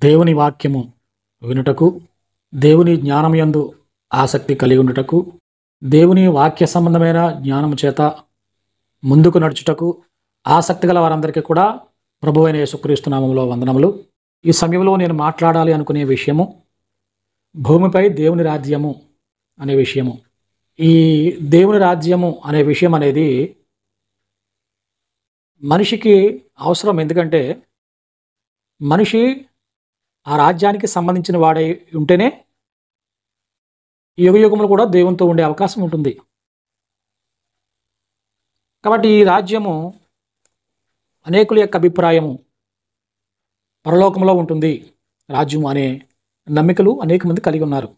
దేవుని వాక్యము వినుటకు, దేవుని జ్ఞానముయందు ఆసక్తి కలిగి ఉండుటకు, దేవుని వాక్య సంబంధమైన జ్ఞానము చేత ముందుకు నడుచుటకు ఆసక్తి గల వారందరికీ కూడా ప్రభువైన యేసుక్రీస్తు నామములో వందనములు. ఈ సమయంలో నేను మాట్లాడాలి అనుకునే విషయము భూమిపై దేవుని రాజ్యము అనే విషయము. ఈ దేవుని రాజ్యము అనే విషయం అనేది మనిషికి అవసరం. ఎందుకంటే మనిషి ఆ రాజ్యానికి సంబంధించిన వాడై ఉంటేనే యుగయుగములు కూడా దేవునితో ఉండే అవకాశం ఉంటుంది. కాబట్టి ఈ రాజ్యము అనేకుల యొక్క అభిప్రాయము పరలోకంలో ఉంటుంది రాజ్యము అనే నమ్మికలు అనేక మంది కలిగి ఉన్నారు.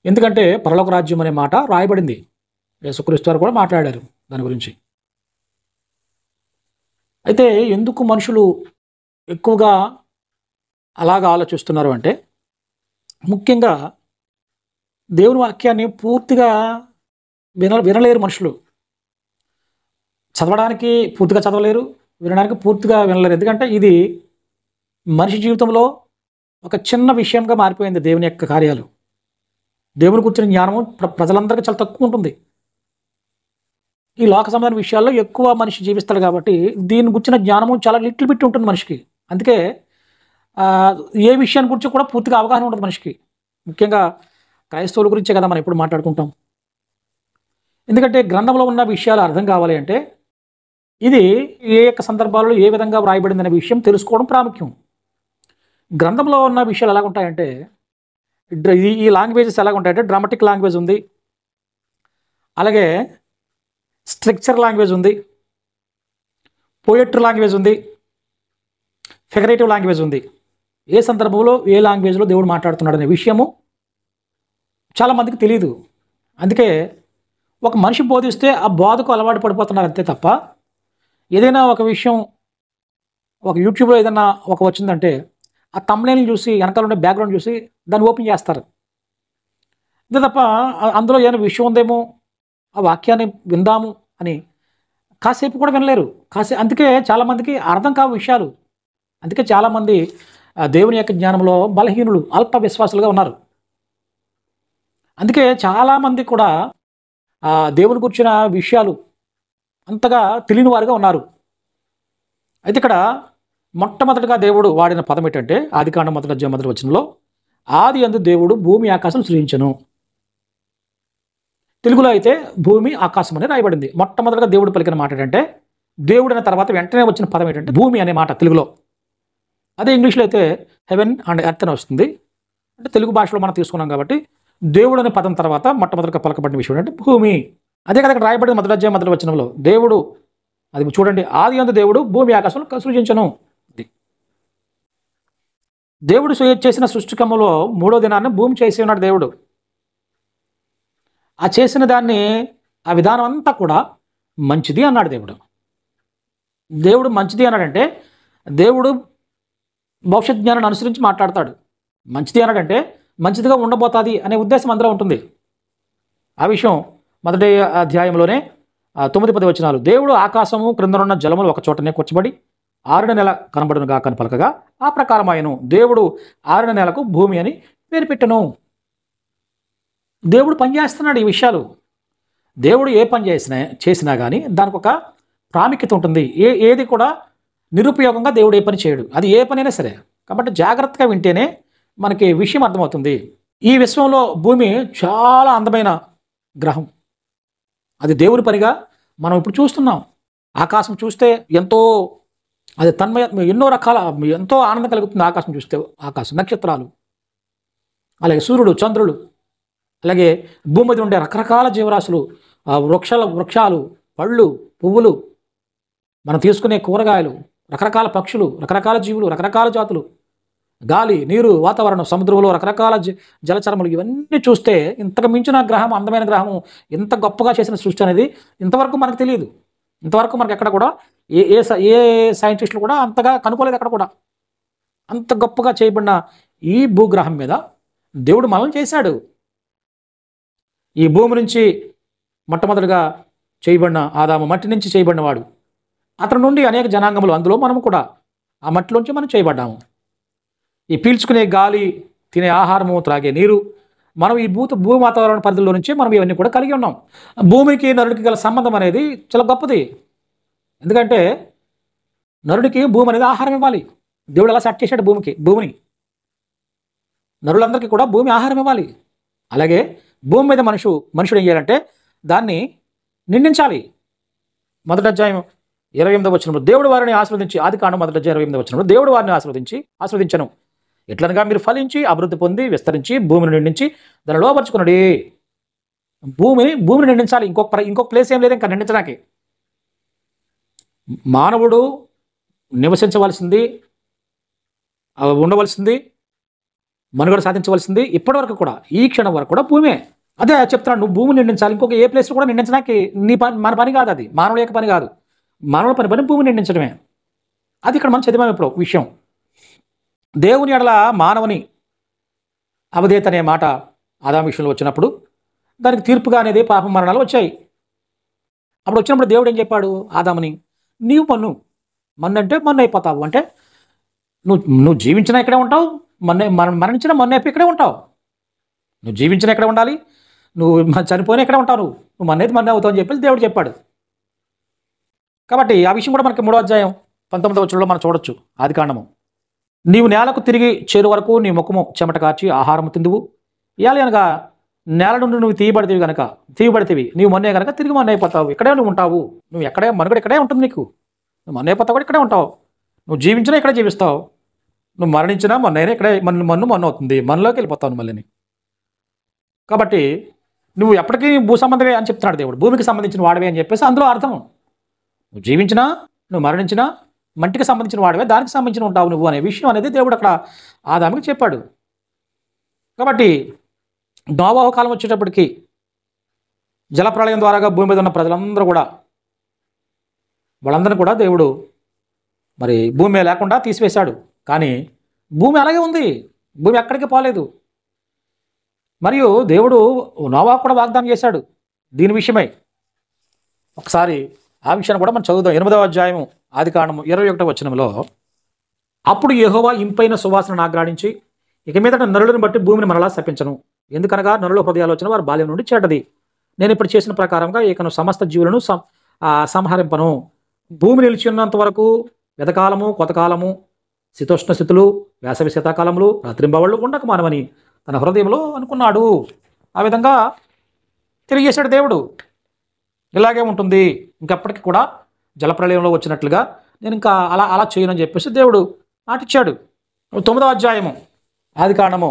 ఎందుకంటే పరలోక రాజ్యం అనే మాట రాయబడింది. యేసుక్రీస్తు వారు కూడా మాట్లాడారు దాని గురించి. అయితే ఎందుకు మనుషులు ఎక్కువగా అలాగా ఆలోచిస్తున్నారు అంటే, ముఖ్యంగా దేవుని వాక్యాన్ని పూర్తిగా వినలేరు మనుషులు. చదవడానికి పూర్తిగా చదవలేరు, వినడానికి పూర్తిగా వినలేరు. ఎందుకంటే ఇది మనిషి జీవితంలో ఒక చిన్న విషయంగా మారిపోయింది. దేవుని యొక్క కార్యాలు, దేవుని కూర్చున్న జ్ఞానము ప్రజలందరికీ చాలా తక్కువ ఉంటుంది. ఈ లోక సంబంధమైన విషయాల్లో ఎక్కువ మనిషి జీవిస్తాడు కాబట్టి దీని గురించిన జ్ఞానము చాలా లిటిల్ బిట్ ఉంటుంది మనిషికి. అందుకే ఏ విషయాన్ని గురించి కూడా పూర్తిగా అవగాహన ఉండదు మనిషికి. ముఖ్యంగా క్రైస్తవుల గురించే కదా మనం ఎప్పుడు మాట్లాడుకుంటాం. ఎందుకంటే గ్రంథంలో ఉన్న విషయాలు అర్థం కావాలి అంటే ఇది ఏ యొక్క సందర్భాలలో ఏ విధంగా వ్రాయబడిందనే విషయం తెలుసుకోవడం ప్రాముఖ్యం. గ్రంథంలో ఉన్న విషయాలు ఎలా ఉంటాయంటే, ఈ లాంగ్వేజెస్ ఎలా ఉంటాయంటే, డ్రామాటిక్ లాంగ్వేజ్ ఉంది, అలాగే స్ట్రక్చర్ లాంగ్వేజ్ ఉంది, పోయట్రీ లాంగ్వేజ్ ఉంది, ఫిగరేటివ్ లాంగ్వేజ్ ఉంది. ఏ సందర్భంలో ఏ లాంగ్వేజ్లో దేవుడు మాట్లాడుతున్నాడు అనే విషయము చాలామందికి తెలియదు. అందుకే ఒక మనిషి బోధిస్తే ఆ బోధకు అలవాటు పడిపోతున్నారు అంతే తప్ప, ఏదైనా ఒక విషయం ఒక యూట్యూబ్లో ఏదైనా ఒక వచ్చిందంటే ఆ థంబ్నెయిల్ని చూసి, వెనకాల ఉండే బ్యాక్గ్రౌండ్ చూసి దాన్ని ఓపెన్ చేస్తారు. అంతే తప్ప అందులో ఏదైనా విషయం ఉందేమో, ఆ వాక్యాన్ని విందాము అని కాసేపు కూడా వినలేరు. అందుకే చాలామందికి అర్థం కావు విషయాలు. అందుకే చాలామంది దేవుని యొక్క జ్ఞానంలో బలహీనులు, అల్ప విశ్వాసులుగా ఉన్నారు. అందుకే చాలామంది కూడా దేవుని గురించిన విషయాలు అంతగా తెలియని వారుగా ఉన్నారు. అయితే ఇక్కడ మొట్టమొదటిగా దేవుడు వాడిన పదం ఏంటంటే, ఆదికాండం 1 వచనంలో ఆది యందు దేవుడు భూమి ఆకాశం సృజించెను. తెలుగులో అయితే భూమి ఆకాశం అని రాయబడింది. మొట్టమొదటిగా దేవుడు పలికిన మాట ఏంటంటే, దేవుడు అనే తర్వాత వెంటనే వచ్చిన పదం ఏంటంటే భూమి అనే మాట తెలుగులో. అదే ఇంగ్లీష్లో అయితే హెవెన్ అండ్ ఎర్త్ అని వస్తుంది. అంటే తెలుగు భాషలో మనం తీసుకున్నాం కాబట్టి దేవుడు అనే పదం తర్వాత మొట్టమొదటిగా పలకబడిన విషయం అంటే భూమి. అదే కదా ఇక్కడ రాయబడింది 1 వచనంలో. దేవుడు, అది చూడండి, ఆది యందు దేవుడు భూమి ఆకాశం సృజించెను. దేవుడు చేసిన సృష్టికములో 3వ దినాన్ని భూమి చేసి ఉన్నాడు దేవుడు. ఆ చేసిన దాన్ని, ఆ విధానం అంతా కూడా మంచిది అన్నాడు దేవుడు. దేవుడు మంచిది అన్నాడంటే దేవుడు భవిష్యత్ జ్ఞానాన్ని అనుసరించి మాట్లాడతాడు. మంచిది అన్నాడంటే మంచిదిగా ఉండబోతుంది అనే ఉద్దేశం అందులో ఉంటుంది. ఆ విషయం 1వ అధ్యాయంలోనే 9-10 వచనాలు. దేవుడు ఆకాశము క్రిందనున్న జలములు ఒక చోటనే కూర్చబడి 6వ నెల కనబడును గాక అని పలకగా ఆ ప్రకారం ఆయను. దేవుడు 6వ నెలకు భూమి అని పేరు పెట్టెను. దేవుడు పనిచేస్తున్నాడు ఈ విషయాలు. దేవుడు ఏ పని చేసినా కానీ దానికి ఒక ప్రాముఖ్యత ఉంటుంది. ఏది కూడా నిరుపయోగంగా దేవుడు ఏ పని చేయడు. అది ఏ పనైనా సరే. కాబట్టి జాగ్రత్తగా వింటేనే మనకి విషయం అర్థమవుతుంది. ఈ విశ్వంలో భూమి చాలా అందమైన గ్రహం. అది దేవుని పనిగా మనం ఇప్పుడు చూస్తున్నాం. ఆకాశం చూస్తే ఎంతో, అది ఎన్నో రకాల, ఎంతో ఆనందం కలుగుతుంది ఆకాశం చూస్తే. ఆకాశం, నక్షత్రాలు, అలాగే సూర్యుడు, చంద్రుడు, అలాగే భూమి మీద ఉండే రకరకాల జీవరాశులు, వృక్షాలు, పళ్ళు, పువ్వులు, మనం తీసుకునే కూరగాయలు, రకరకాల పక్షులు, రకరకాల జీవులు, రకరకాల జాతులు, గాలి, నీరు, వాతావరణం, సముద్రంలో రకరకాల జలచరములు, ఇవన్నీ చూస్తే ఇంతకు మించిన గ్రహం, అందమైన గ్రహం, ఇంత గొప్పగా చేసిన సృష్టి అనేది ఇంతవరకు మనకు తెలియదు. ఇంతవరకు మనకు ఎక్కడ కూడా ఏ సైంటిస్టులు కూడా అంతగా కనుక్కోలేదు. ఎక్కడ కూడా అంత గొప్పగా చేయబడిన ఈ భూగ్రహం మీద దేవుడు మనల్ని చేశాడు. ఈ భూమి నుంచి మొట్టమొదటిగా చేయబడిన ఆదాము మట్టి నుంచి చేయబడిన వాడు. అతని నుండి అనేక జనాంగములు, అందులో మనము కూడా ఆ మట్టిలోంచి మనం చేయబడ్డాము. ఈ పీల్చుకునే గాలి, తినే ఆహారము, త్రాగే నీరు, మనం ఈ భూ వాతావరణ పరిధిలో నుంచి మనం ఇవన్నీ కూడా కలిగి ఉన్నాం. భూమికి నరుడికి గల సంబంధం అనేది చాలా గొప్పది. ఎందుకంటే నరుడికి భూమి అనేది ఆహారం ఇవ్వాలి. దేవుడు అలా సెట్ చేశాడు భూమిని. నరులందరికీ కూడా భూమి ఆహారం ఇవ్వాలి. అలాగే భూమి మీద మనుషుడు ఏం చేయాలంటే దాన్ని నిండించాలి. మొదటి అధ్యాయం 28వ వచనంలో దేవుడు వారిని ఆశీర్వదించి, ఆదికాండం మొదటి అధ్యాయం 28వ వచనంలో దేవుడు వారిని ఆశీర్వదించను. ఎట్లనగా మీరు ఫలించి అభివృద్ధి పొంది విస్తరించి భూమిని నిండించి దాన్ని లోపరుచుకున్నది. భూమిని నిండించాలి. ఇంకొక ప్లేస్ ఏం లేదు ఇంకా నిండించడానికి. మానవుడు నివసించవలసింది, ఉండవలసింది, మనుగడ సాధించవలసింది ఇప్పటివరకు కూడా, ఈ క్షణం వరకు కూడా భూమే. అదే చెప్తున్నాను, నువ్వు భూమిని నిండించాలి. ఇంకొక ఏ ప్లేస్ కూడా నిండించడానికి మన పని కాదు. అది మానవుల యొక్క పని కాదు. మానవుల పని భూమిని నిండించడమే. అది ఇక్కడ మనం చదివాం ఇప్పుడు విషయం. దేవుని ఎడల మానవుని అవధేత అనే మాట ఆదాము విషయంలో వచ్చినప్పుడు దానికి తీర్పుగా అనేది పాప మరణాలు వచ్చాయి. అప్పుడు వచ్చినప్పుడు దేవుడు ఏం చెప్పాడు ఆదాముని, నీవు మన్ను అంటే మన్ను అయిపోతావు. అంటే నువ్వు జీవించినా ఇక్కడే ఉంటావు, మరణించినా మన్ను అయిపోయి ఇక్కడే ఉంటావు. నువ్వు జీవించినా ఎక్కడ ఉండాలి, నువ్వు చనిపోయినా ఎక్కడే ఉంటావు, నువ్వు మన్నేది మన్నే అవుతావు అని చెప్పేసి దేవుడు చెప్పాడు. కాబట్టి ఆ విషయం కూడా మనకి 3వ అధ్యాయం 19వ వచనంలో మనం చూడొచ్చు. ఆదికాండము, నీవు నేలకు తిరిగి చేరు వరకు నీ ముఖము చెమట కార్చి ఆహారము తిందువు. ఇయాలి అనగా నేల నుండి నువ్వు తీయబడితివి నీవు మొన్నే కనుక తిరిగి మొన్న అయిపోతావు. ఇక్కడే నువ్వు ఉంటావు. నువ్వు ఎక్కడే మనుగడ ఇక్కడే ఉంటుంది నీకు. నువ్వు మొన్న అయిపోతావు కూడా ఇక్కడే ఉంటావు. నువ్వు జీవించినా ఇక్కడే జీవిస్తావు. నువ్వు మరణించినా మొన్నైనా ఇక్కడే మొన్న అవుతుంది. మనలోకి వెళ్ళిపోతావు మళ్ళీ. కాబట్టి నువ్వు ఎప్పటికీ భూ సంబంధమే అని చెప్తున్నాడు దేవుడు. భూమికి సంబంధించిన వాడవే అని చెప్పేసి అందులో అర్థం. నువ్వు జీవించినా, నువ్వు మరణించినా మంటికి సంబంధించిన వాడవే, దానికి సంబంధించిన ఉంటావు నువ్వు అనే విషయం అనేది దేవుడు అక్కడ ఆదాముకి చెప్పాడు. కాబట్టి నోవాహు కాలం వచ్చేటప్పటికి జలప్రళయం ద్వారాగా భూమి మీద ఉన్న ప్రజలందరూ కూడా వాళ్ళందరినీ కూడా దేవుడు మరి భూమి లేకుండా తీసివేశాడు. కానీ భూమి అలాగే ఉంది. భూమి ఎక్కడికి పోలేదు. మరియు దేవుడు నోవాహుకు కూడా వాగ్దానం చేశాడు దీని విషయమై. ఒకసారి ఆ విషయాన్ని కూడా మనం చదువుదాం. 8వ అధ్యాయం ఆదికాండం 21వ వచనంలో, అప్పుడు యెహోవా ఇంపైన సువాసనను ఆగ్రాణించి, ఇక మీదట నరులను బట్టి భూమిని మరలా శపించను. ఎందుకనగా నరుల హృదయాలోచన వారి బాల్యం నుండి చెడ్డది. నేను ఇప్పుడు చేసిన ప్రకారంగా ఇకను సమస్త జీవులను సంహరింపను. భూమి నిలిచి ఉన్నంత వరకు వెదకాలము, కొతకాలము, శీతోష్ణ స్థితులు, వేసవి శీతాకాలములు, రాత్రింబవళ్ళు ఉండక మానవని తన హృదయంలో అనుకున్నాడు. ఆ విధంగా తెలియజేశాడు దేవుడు. ఇలాగే ఉంటుంది. ఇంకప్పటికి కూడా జలప్రళయంలో వచ్చినట్లుగా నేను ఇంకా అలా చేయనని చెప్పేసి దేవుడు మాటిచ్చాడు. 9వ అధ్యాయము ఆదికాండము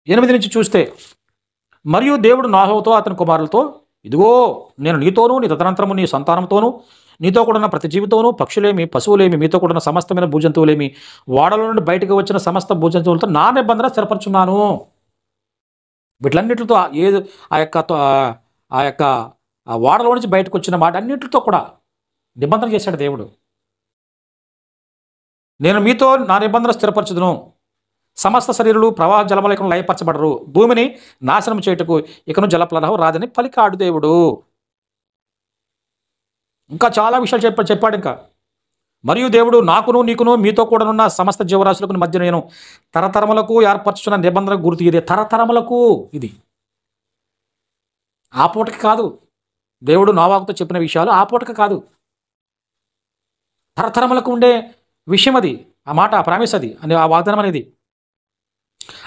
8 నుంచి చూస్తే, మరియు దేవుడు నోహుతో అతని కుమారులతో, ఇదిగో నేను నీతోనూ నీ తదనంతరము నీ సంతానంతోనూ నీతో కూడిన ప్రతి జీవితోనూ పక్షులేమి పశువులేమి మీతో కూడిన సమస్తమైన భూజంతువులేమి ఓడల నుండి బయటకు వచ్చిన సమస్త భూజంతువులతో నా నిబంధన స్థిరపరుచున్నాను. వీటిలన్నిటితో ఆ యొక్క ఓడలో నుంచి బయటకు వచ్చిన మాట అన్నింటితో కూడా నిబంధన చేశాడు దేవుడు. నేను మీతో నా నిబంధన స్థిరపరచుదును. సమస్త శరీరులు ప్రవాహ జలములకను లయపరచబడరు. భూమిని నాశనం చేయుటకు ఇకను జలప్రవాహం రాదని పలికాడు దేవుడు. ఇంకా చాలా విషయాలు చెప్పాడు. ఇంకా మరియు దేవుడు నాకును నీకును మీతో కూడా ఉన్న సమస్త జీవరాశులకు మధ్య నేను తరతరములకు ఏర్పరచున్న నిబంధన గుర్తు ఇది. తరతరములకు, ఇది ఆ పూటకి కాదు. దేవుడు నోవాహుతో చెప్పిన విషయాలు ఆ పూటకి కాదు, తరతరములకు ఉండే విషయం అది. ఆ మాట, ఆ ప్రామిస్ అది, అని ఆ వాగ్దానం అనేది.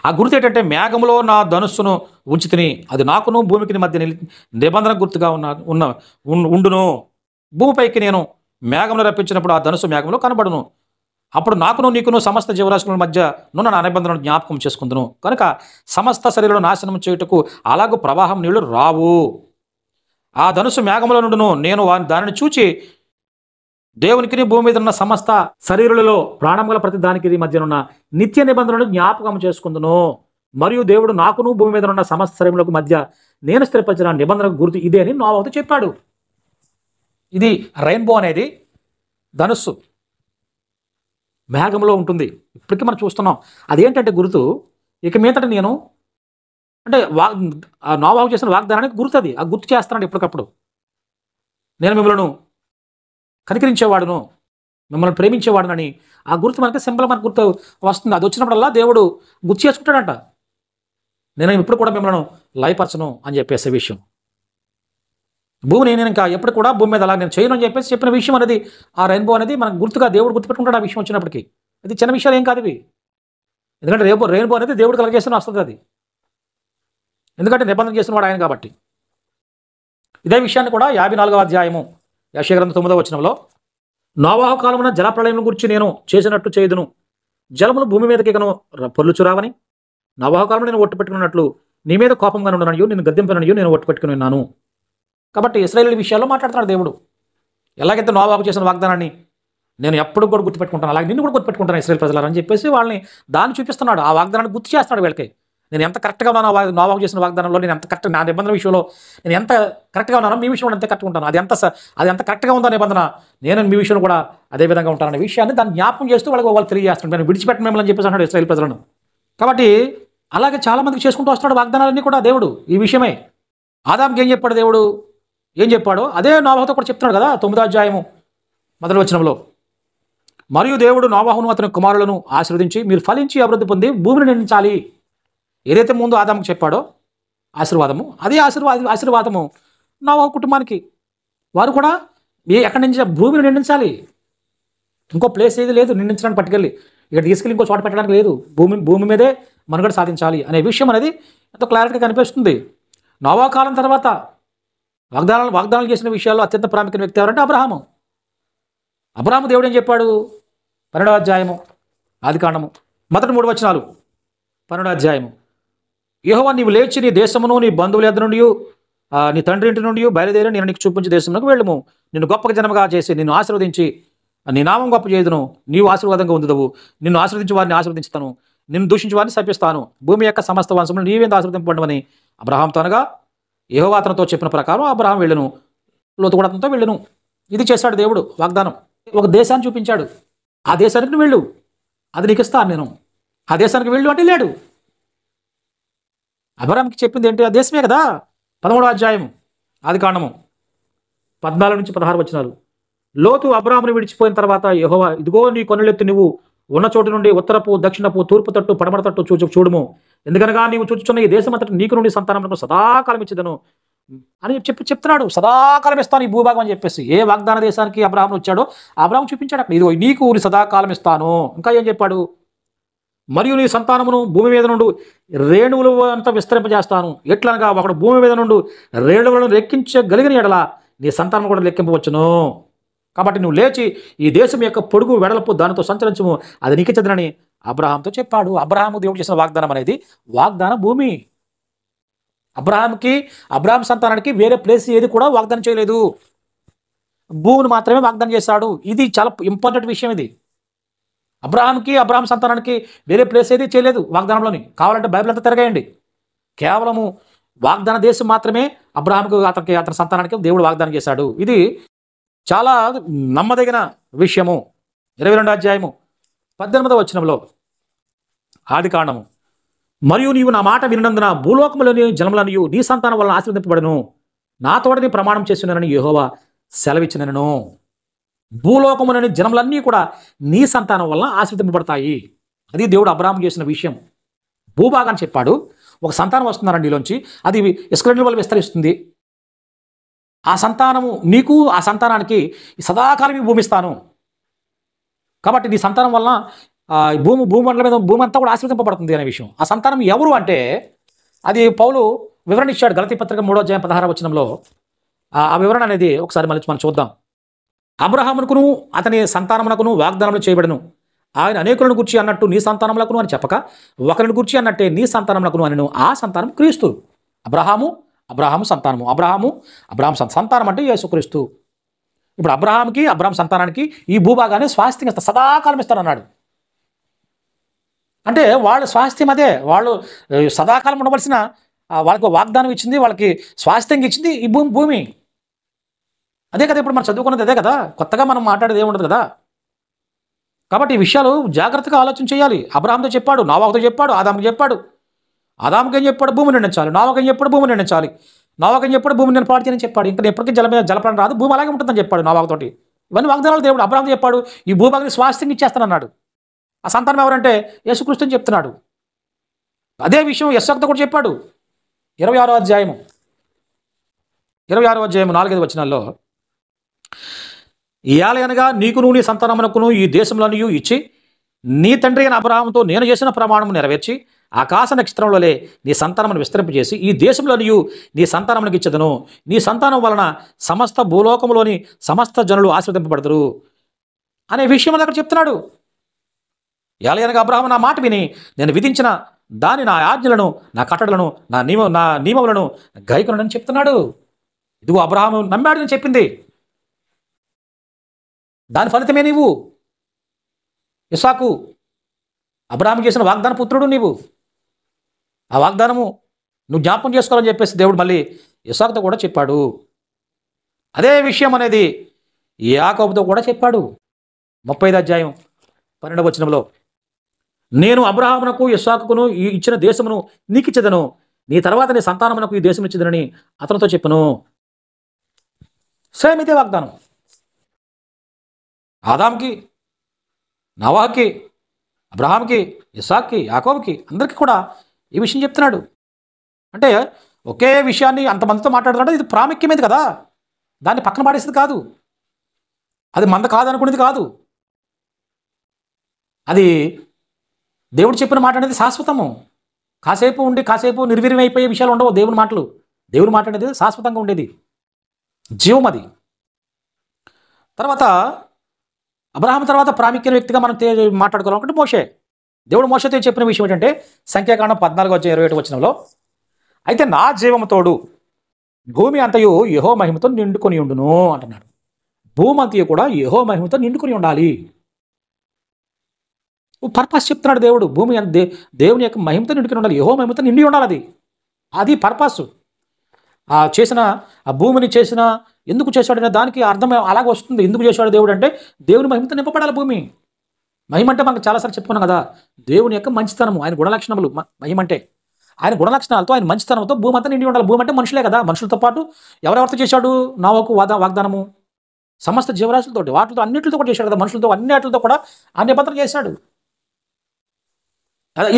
ఆ గుర్తు ఏంటంటే, మేఘములో నా ధనుస్సును ఉంచితిని, అది నాకును భూమికి మధ్య నిబంధన గుర్తుగా ఉండును. భూమిపైకి నేను మేఘమును రప్పించినప్పుడు ఆ ధనుస్సు మేఘంలో కనబడును. అప్పుడు నాకును నీకును సమస్త జీవరాశుల మధ్య నున్న నా నిబంధనను జ్ఞాపకం చేసుకుందును. కనుక సమస్త శరీరం నాశనం చేయుటకు అలాగూ ప్రవాహం నీళ్లు రావు. ఆ ధనుసు మేఘములో నుండును. నేను దానిని చూచి దేవునికి భూమి మీద ఉన్న సమస్త శరీరులలో ప్రాణం గల ప్రతి దానికి మధ్యనున్న నిత్య నిబంధనను జ్ఞాపకం చేసుకుందును. మరియు దేవుడు నాకును భూమి మీద ఉన్న సమస్త శరీరులకు మధ్య నేను స్థిరపరిచిన నిబంధనకు గుర్తు ఇదే అని నోవాహుతో చెప్పాడు. ఇది రెయిన్బో అనేది ధనుస్సు మేఘంలో ఉంటుంది. ఇప్పటికీ మనం చూస్తున్నాం. అదేంటంటే గుర్తు, ఇక మీదట నేను అంటే నోవాహు చేసిన వాగ్దానానికి గుర్తు అది. ఆ గుర్తు చేస్తున్నాడు ఎప్పటికప్పుడు. నేను మిమ్మల్ని కనికరించేవాడును, మిమ్మల్ని ప్రేమించేవాడునని ఆ గుర్తు మనకి సింబల్ మనకు గుర్తు వస్తుంది. అది వచ్చినప్పుడల్లా దేవుడు గుర్తు చేసుకుంటాడంట, నేను ఇప్పుడు కూడా మిమ్మల్ని లయపరచను అని చెప్పేసే విషయం. భూమిని నేను ఇంకా ఎప్పుడు కూడా భూమి మీద అలా నేను చేయను అని చెప్పేసి చెప్పిన విషయం అనేది ఆ రెయిన్బో అనేది మనకు గుర్తుగా దేవుడు గుర్తుపెట్టుకుంటాడు ఆ విషయం వచ్చినప్పటికీ. ఇది చిన్న విషయాలు ఏం కాదు ఇవి, ఎందుకంటే రెయిన్బో అనేది దేవుడు కలగజేసిన వస్తుంది అది, ఎందుకంటే నిబంధన చేసిన వాడు ఆయన కాబట్టి. ఇదే విషయాన్ని కూడా 54వ అధ్యాయము యెషయా గ్రంథం 9వ వచనంలో, నోవాహు కాలమున జలప్రళయం గురించి నేను చేసినట్టు చేయుదును, జలములు భూమి మీదకి ఇకను పొర్లుచురావని, నోవాహు కాలంలో నేను ఒట్టు పెట్టుకున్నట్లు నీ మీద కోపంగా ఉండననియు నిన్ను గద్దెంపననియు నేను ఒట్టు పెట్టుకుని ఉన్నాను. కాబట్టి ఇశ్రాయేలు విషయాల్లో మాట్లాడుతున్నాడు దేవుడు. ఎలాగైతే నోవాహుకు చేసిన వాగ్దానాన్ని నేను ఎప్పుడు కూడా గుర్తుపెట్టుకుంటాను, అలాగే నిన్ను కూడా గుర్తుపెట్టుకుంటాను ఇశ్రాయేలు ప్రజలారని చెప్పేసి వాళ్ళని దాన్ని చూపిస్తున్నాడు. ఆ వాగ్దానాన్ని గుర్తు చేస్తున్నాడు వీళ్ళకి. నేను ఎంత కరెక్ట్గా ఉన్నానో నోవాహు చేసిన వాగ్దానంలో, నేను ఎంత కరెక్ట్ నా నిబంధన విషయంలో నేను ఎంత కరెక్ట్గా ఉన్నానో మీ విషయంలో ఎంత కరెక్ట్గా ఉంటాను, అది ఎంత కరెక్ట్గా ఉందో నిబంధన, నేను మీ విషయంలో కూడా అదే విధంగా ఉంటాననే విషయాన్ని దాన్ని జ్ఞాపకం చేస్తూ వాళ్ళు తెలియజేస్తున్నాడు. నేను విడిచిపెట్టిన మిమ్మల్ని అని చెప్పేసి అన్నాడు ఇశ్రాయేలు ప్రజలను. కాబట్టి అలాగే చాలామందికి చేసుకుంటూ వస్తున్నాడు వాగ్దానాలన్నీ కూడా దేవుడు. ఈ విషయమే ఆదాంకి ఏం చెప్పాడు దేవుడు, ఏం చెప్పాడో అదే నోవాహుతో కూడా చెప్తున్నాడు కదా 9వ అధ్యాయము మొదటి వచనంలో. మరియు దేవుడు నోవాహును అతని కుమారులను ఆశీర్వదించి మీరు ఫలించి అభివృద్ధి పొంది భూమిని నిండించాలి. ఏదైతే ముందు ఆదాముకు చెప్పాడో ఆశీర్వాదము, అదే ఆశీర్వాదము నోవాహు కుటుంబానికి. వారు కూడా ఎక్కడి నుంచి భూమిని నిండించాలి, ఇంకో ప్లేస్ ఏది లేదు నిండించడానికి పట్టుకెళ్ళి ఇక్కడ తీసుకెళ్ళి ఇంకో చోట పెట్టడానికి లేదు, భూమి మీదే మనుగడ సాధించాలి అనే విషయం అనేది ఎంతో క్లారిటీగా కనిపిస్తుంది. నోవాహు కాలం తర్వాత వాగ్దానాలు చేసిన విషయాల్లో అత్యంత ప్రాముఖ్యమైన వ్యక్తి ఎవరంటే అబ్రహాము దేవుడు ఏం చెప్పాడు 12వ అధ్యాయము ఆదికాండము మొదటి 3 వచనాలు 12వ అధ్యాయము, యెహోవా నీవు లేచి నీ దేశమును నీ బంధువుల యొద్ద నుండి నీ తండ్రి ఇంటి నుండి బయలుదేరి నేను నీకు చూపించే దేశంలోకి వెళ్ళము, నిన్ను గొప్ప జనముగా చేసి నిన్ను ఆశీర్వదించి నీ నామం గొప్ప చేయుదును, నీవు ఆశీర్వాదంగా ఉందుదవు, నిన్ను ఆశీర్వదించి వారిని ఆశీర్వదించుతాను, నిన్ను దూషించి వారిని శపిస్తాను, భూమి యొక్క సమస్త వంశములు నీవేంత ఆశీర్వదింపబడమని అబ్రహాంతో అనగా యెహోవా అతనితో చెప్పిన ప్రకారం అబ్రహాం వెళ్ళను, లోతు కూడా అతనితో వెళ్ళను. ఇది చేశాడు దేవుడు వాగ్దానం. ఒక దేశాన్ని చూపించాడు, ఆ దేశానికి నువ్వు వెళ్ళు, అది నీకు ఇస్తాను నేను, ఆ దేశానికి వెళ్ళు అంటే లేడు. అబ్రహాంకి చెప్పింది ఏంటి, ఆ దేశమే కదా. 13వ అధ్యాయం ఆదికాండము 14 నుంచి 16 వచనాలు, లోతు అబ్రహామును విడిచిపోయిన తర్వాత యెహోవా ఇదిగో నీ కొనులెత్తి నువ్వు ఉన్న చోటు నుండి ఉత్తరపు దక్షిణపు తూర్పు తట్టు పడమర తట్టు చూడుము, ఎందుకనగా నీవు చూచుచున్న ఈ దేశం అంతటి నీకు నుండి సంతానములకు సదాకాలం ఇచ్చేదను అని చెప్తున్నాడు. సదాకాలం ఇస్తాను ఈ భూభాగం అని చెప్పేసి ఏ వాగ్దాన దేశానికి అబ్రహాం వచ్చాడో అబ్రహాం చూపించాడు అక్కడ, ఇదిగో నీకు సదాకాలం ఇస్తాను. ఇంకా ఏం చెప్పాడు, మరియు నీ సంతానమును భూమి మీద నుండి రేణువులు అంతా విస్తరింపజేస్తాను, ఎట్లనగా ఒకడు భూమి మీద నుండి రేణువులను లెక్కించగలిగిన ఎడల నీ సంతానం కూడా లెక్కింపవచ్చును. కాబట్టి నువ్వు లేచి ఈ దేశం యొక్క పొడుగు వెడల్పు దానితో సంచరించము, అది నీకే చెందినని అబ్రహాంతో చెప్పాడు. అబ్రహాము దేవుడు చేసిన వాగ్దానం అనేది వాగ్దాన భూమి. అబ్రహాం సంతానానికి వేరే ప్లేస్ ఏది కూడా వాగ్దానం చేయలేదు, భూమిని మాత్రమే వాగ్దానం చేశాడు. ఇది చాలా ఇంపార్టెంట్ విషయం. ఇది అబ్రహాం సంతానానికి వేరే ప్లేస్ ఏది చేయలేదు వాగ్దానంలోని. కావాలంటే బైబిల్ అంతా తిరగేయండి, కేవలము వాగ్దాన దేశం మాత్రమే అబ్రహాంకు అతని సంతానానికి దేవుడు వాగ్దానం చేశాడు. ఇది చాలా నమ్మదగిన విషయము. 22వ అధ్యాయము 18వ వచనంలో ఆదికాండము, మరియు నీవు నా మాట వినందున భూలోకములోని జనములనియు నీ సంతానం వలన ఆశీర్వదింపబడును, నా తోడని ప్రమాణం చేస్తున్నానని యెహోవా సెలవిచ్చినను. భూలోకములోని జనములన్నీ కూడా నీ సంతానం వలన ఆశీర్వదింపబడతాయి. అది దేవుడు అబ్రహాం చేసిన విషయం. భూభాగాన్ని చెప్పాడు, ఒక సంతానం వస్తున్నారండి నీలోంచి, అది ఇస్రాయేలు వల్ల విస్తరిస్తుంది. ఆ సంతానము నీకు, ఆ సంతానానికి సదాకాలం భూమి ఇస్తాను. కాబట్టి నీ సంతానం వలన భూమి మండలం మీద భూమి అంతా కూడా ఆశీర్వదింపబడుతుంది అనే విషయం. ఆ సంతానం ఎవరు అంటే అది పౌలు వివరణ ఇచ్చాడు గలతీ పత్రిక 3వ అధ్యాయం 16వ వచనంలో. ఆ వివరణ అనేది ఒకసారి మనం చూద్దాం. అబ్రహామునకును అతని సంతానమునకును వాగ్దానములు చేయబడను, ఆయన అనేకులను గుర్చి అన్నట్టు నీ సంతానములకును అని చెప్పక ఒకరిని గుర్చి అన్నట్టే నీ సంతానములకును అనను. ఆ సంతానం క్రీస్తు. అబ్రహాము సంతానము. అబ్రహాం సంతానం అంటే యేసుక్రీస్తు. ఇప్పుడు అబ్రహాం సంతానానికి ఈ భూభాగాన్ని స్వాస్థ్యం ఇస్తా, సదాకాలం ఇస్తానన్నాడు. అంటే వాళ్ళ స్వాస్థ్యం అదే, వాళ్ళు సదాకాలం ఉండవలసిన వాళ్ళకి వాగ్దానం ఇచ్చింది, వాళ్ళకి స్వాస్థ్యంగా ఇచ్చింది ఈ భూమి. అదే కదా ఇప్పుడు మనం చదువుకున్నది, అదే కదా, కొత్తగా మనం మాట్లాడేది ఏముండదు కదా. కాబట్టి ఈ విషయాలు జాగ్రత్తగా ఆలోచన చేయాలి. అబ్రహాంతో చెప్పాడు, నోవాహుతో చెప్పాడు, ఆదాముకి చెప్పాడు. ఆదాముకి ఏం చెప్పాడు, భూమిని నిండించాలి. నోవాహుకి ఏం చెప్పాడు, భూమిని నిండించాలి. నోవాహుకి ఏం చెప్పాడు, భూమిని నేను పాడు చేయని చెప్పాడు. ఇంకా ఎప్పటికీ జలప్రాణం రాదు, భూమి అలాగే ఉంటుందని చెప్పాడు నోవాహుతోటి. ఇవన్నీ వాగ్దానాలు దేవుడు అబ్రహాంతో చెప్పాడు. ఈ భూభాగాన్ని స్వాస్థ్యంగా ఇచ్చేస్తానన్నాడు. ఆ సంతానం ఎవరంటే యేసుక్రీస్తు అని చెప్తున్నాడు. అదే విషయం ఇస్సాకుతో కూడా చెప్పాడు. 26వ అధ్యాయము 4-5 వచనాల్లో, ఏలయనగా నీకును నీ సంతానమునకును ఈ దేశంలోనియు ఇచ్చి నీ తండ్రి అయిన అబ్రహాముతో నేను చేసిన ప్రమాణము నెరవేర్చి ఆకాశ నక్షత్రంలోలే నీ సంతానమును విస్తరింపజేసి ఈ దేశంలోనియు నీ సంతానమునికి ఇచ్చదను. నీ సంతానం వలన సమస్త భూలోకములోని సమస్త జనులు ఆశీర్వదింపబడతారు అనే విషయం అక్కడ చెప్తున్నాడు. ఏలయనగా అబ్రహాము నా మాట విని నేను విధించిన దాని నా ఆజ్ఞలను, నా కట్టడలను, నా నియమములను గైకొనని చెప్తున్నాడు. ఇదిగో అబ్రహాము నమ్మాడు నేను చెప్పింది. దాని ఫలితమే నీవు. ఇస్సాకు అబ్రహాము చేసిన వాగ్దాన పుత్రుడు నీవు. ఆ వాగ్దానము నువ్వు జ్ఞాపకం చేసుకోవాలని చెప్పేసి దేవుడు మళ్ళీ ఇస్సాకుతో కూడా చెప్పాడు. అదే విషయం అనేది యాకోబుతో కూడా చెప్పాడు. 35వ అధ్యాయం 12వ వచనంలో, నేను అబ్రహామునకు ఇస్సాకును ఇచ్చిన దేశమును నీకు ఇచ్చేదను, నీ తర్వాత నీ సంతానమునకు ఈ దేశం ఇచ్చేదనని అతనితో చెప్పును. సేమ్ ఇదే వాగ్దానం. ఆదాంకి, నవాహకి, అబ్రహాంకి, ఇస్సాక్కి, యాకోబుకి అందరికీ కూడా ఈ విషయం చెప్తున్నాడు. అంటే ఒకే విషయాన్ని అంతమందితో మాట్లాడుతుంటే ఇది ప్రాముఖ్యమైనది కదా, దాన్ని పక్కన పాడేసేది కాదు, అది మంద కాదనుకునేది కాదు. అది దేవుడు చెప్పిన మాట అనేది శాశ్వతము. కాసేపు ఉండి కాసేపు నిర్వీర్యమైపోయే విషయాలు ఉండవు దేవుని మాటలు. దేవుని మాట అనేది శాశ్వతంగా ఉండేది, జీవం అది. తర్వాత అబ్రహాం తర్వాత ప్రాముఖ్యమైన వ్యక్తిగా మనం మాట్లాడుకోవాలనుకుంటే మోషే. దేవుడు మోషేతో చెప్పిన విషయం ఏంటంటే సంఖ్యాకాండం 14-27 వచనంలో, అయితే నా జీవము తోడు భూమి అంతయు యెహోవా మహిమతో నిండుకొని ఉండును అంటున్నాడు. భూమి అంతయు కూడా యెహోవా మహిమతో నిండుకొని ఉండాలి. పర్పస్ చెప్తున్నాడు దేవుడు. భూమి దేవుని యొక్క మహిమతో నిండుకొని ఉండాలి, యెహోవా మహిమతో నిండి ఉండాలి. అది పర్పస్. చేసిన ఆ భూమిని చేసిన ఎందుకు చేశాడనే దానికి అర్థం అలాగే వస్తుంది. ఎందుకు చేశాడు దేవుడు అంటే దేవుని మహిమతో నింపబడాలి భూమి. మహిమ అంటే మనకు చాలాసార్లు చెప్పుకున్నాం కదా, దేవుని యొక్క మంచితనము, ఆయన గుణలక్షణములు. మహిమ అంటే ఆయన గుణలక్షణాలతో, ఆయన మంచితనంతో భూమి అంతా నిండి ఉండాలి. భూమి అంటే మనుషులే కదా, మనుషులతో పాటు ఎవరెవరితో చేశాడు? నోవహుకు వాగ్దానము, సమస్త జీవరాశులతో, వాటితో అన్నిటితో కూడా చేశాడు కదా, మనుషులతో అన్నిటితో కూడా ఆ నిబంధన చేశాడు.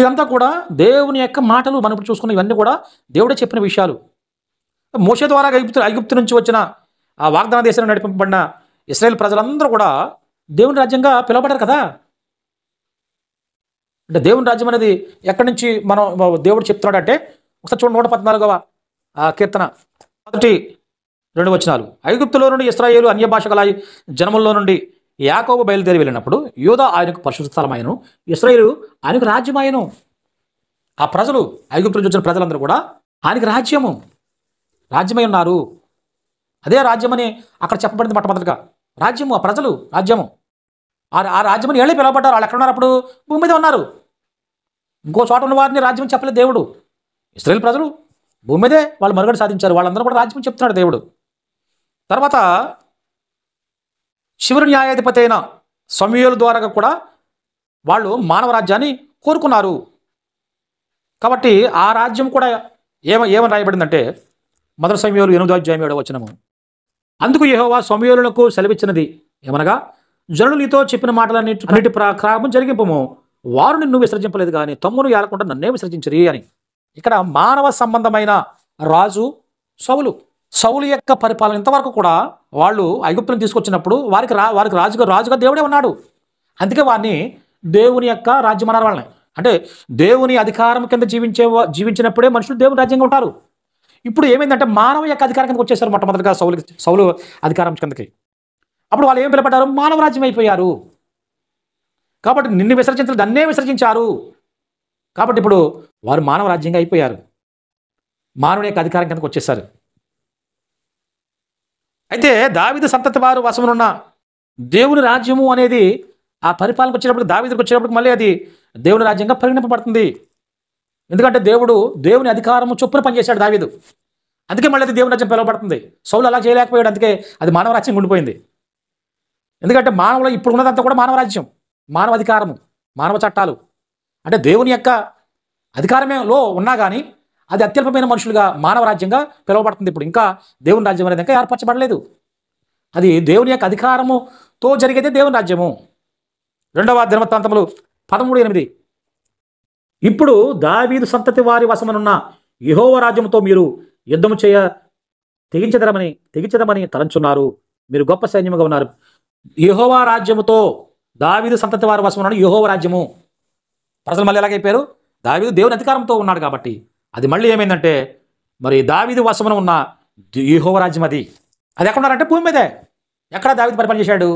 ఇదంతా కూడా దేవుని యొక్క మాటలు. మనం ఇప్పుడు చూసుకున్న ఇవన్నీ కూడా దేవుడే చెప్పిన విషయాలు. మోషే ద్వారా ఐగుప్తు నుంచి వచ్చిన ఆ వాగ్దాన దేశంలో నడిపింపబడిన ఇశ్రాయేల్ ప్రజలందరూ కూడా దేవుని రాజ్యంగా పిలువబడ్డారు కదా. అంటే దేవుని రాజ్యం అనేది ఎక్కడి నుంచి మనం దేవుడు చెప్తున్నాడంటే ఒకసారి చూడండి, 114వ కీర్తన 1-2 వచనాలు. ఐగుప్తులో నుండి ఇశ్రాయేలు అన్య భాషగల జనముల్లో నుండి యాకోబు బయలుదేరి వెళ్ళినప్పుడు యూదా ఆయనకు పరిశుద్ధ స్థలమాయను, ఇశ్రాయేలు ఆయనకు రాజ్యమాయను. ఆ ప్రజలు, ఐగుప్తు నుంచి వచ్చిన ప్రజలందరూ కూడా ఆయనకి రాజ్యమై ఉన్నారు. అదే రాజ్యమని అక్కడ చెప్పబడింది మొట్టమొదటిగా. రాజ్యము, ఆ ప్రజలు రాజ్యము. ఆ రాజ్యమని ఏళ్ళే పిలవబడ్డారు. వాళ్ళు ఎక్కడున్నారు? అప్పుడు భూమి మీద ఉన్నారు. ఇంకో చోట ఉన్న వారిని రాజ్యం చెప్పలేదు దేవుడు. ఇశ్రాయేల్ ప్రజలు భూమి మీదే వాళ్ళు మనుగడ సాధించారు. వాళ్ళందరూ కూడా రాజ్యం చెప్తున్నాడు దేవుడు. తర్వాత చివరి న్యాయాధిపతి అయిన సమూయేలు ద్వారా కూడా వాళ్ళు మానవ రాజ్యాన్ని కోరుకున్నారు. కాబట్టి ఆ రాజ్యం కూడా ఏమని రాయబడిందంటే 1 సమూయేలు 8-7 వచనము, అందుకు యెహోవా సమూయేలునకు సెలవిచ్చినది ఏమనగా, జనులు నీతో చెప్పిన మాటలన్నిటి ప్రకారం జరిగింపము, వారు నిన్ను విసర్జింపలేదు కానీ తమ్మును ఏలకుండా నన్నే విసర్జించరి అని. ఇక్కడ మానవ సంబంధమైన రాజు సౌలు యొక్క పరిపాలన ఇంతవరకు కూడా వాళ్ళు ఐగుప్తులను తీసుకొచ్చినప్పుడు వారికి రాజుగా దేవుడే ఉన్నాడు. అందుకే వారిని దేవుని యొక్క రాజ్యం అన్నారు వాళ్ళని. అంటే దేవుని అధికారం కింద జీవించినప్పుడే మనుషులు దేవుని రాజ్యంగా ఉంటారు. ఇప్పుడు ఏమైందంటే మానవ యొక్క అధికారం కిందకి వచ్చేసారు. మొట్టమొదటిగా సౌలు అధికారం కిందకి. అప్పుడు వాళ్ళు ఏం పిలపడ్డారు? మానవ రాజ్యం అయిపోయారు. కాబట్టి నిన్ను విసర్జించలేదు, నన్నే విసర్జించారు. కాబట్టి ఇప్పుడు వారు మానవ రాజ్యంగా అయిపోయారు, మానవుని యొక్క అధికారం కిందకి వచ్చేసారు. అయితే దావీదు సంతతి వారు వశమునున్న దేవుని రాజ్యము అనేది ఆ పరిపాలనకు వచ్చేటప్పటికి, దావీదుకు వచ్చేటప్పటికి మళ్ళీ అది దేవుని రాజ్యంగా పరిగణింపబడుతుంది. ఎందుకంటే దేవుని అధికారము చొప్పున పనిచేశాడు దావీదు. అందుకే మళ్ళీ అది దేవుని రాజ్యం పిలువబడుతుంది. సౌలు అలా చేయలేకపోయాడు, అందుకే అది మానవ రాజ్యం ఉండిపోయింది. ఎందుకంటే మానవులు ఇప్పుడు ఉన్నదంతా కూడా మానవ రాజ్యం, మానవ అధికారము, మానవ చట్టాలు. అంటే దేవుని యొక్క అధికారమేలో ఉన్నా కానీ అది అత్యల్పమైన మనుషులుగా మానవ రాజ్యంగా పిలువబడుతుంది. ఇప్పుడు ఇంకా దేవుని రాజ్యం అనేది ఇంకా ఏర్పరచబడలేదు. అది దేవుని యొక్క అధికారముతో జరిగేదే దేవుని రాజ్యము. 2వ దినవృత్తాంతములు 13:8. ఇప్పుడు దావీదు సంతతి వారి వశమనున్న యెహోవా రాజ్యముతో మీరు యుద్ధము చేయ తెగించదమని తలంచున్నారు. మీరు గొప్ప సైన్యముగా ఉన్నారు. యెహోవా రాజ్యముతో, దావీదు సంతతి వారి వశమనున్న యెహోవా రాజ్యము. ప్రజలు మళ్ళీ ఎలాగైపోయారు? దావీదు దేవుని అధికారంతో ఉన్నాడు కాబట్టి అది మళ్ళీ ఏమైందంటే మరి దావీదు వశమున ఉన్న యెహోవా రాజ్యం. అది ఎక్కడ ఉన్నారంటే భూమి మీదే. ఎక్కడ దావీదు పరిపాలన చేశాడు?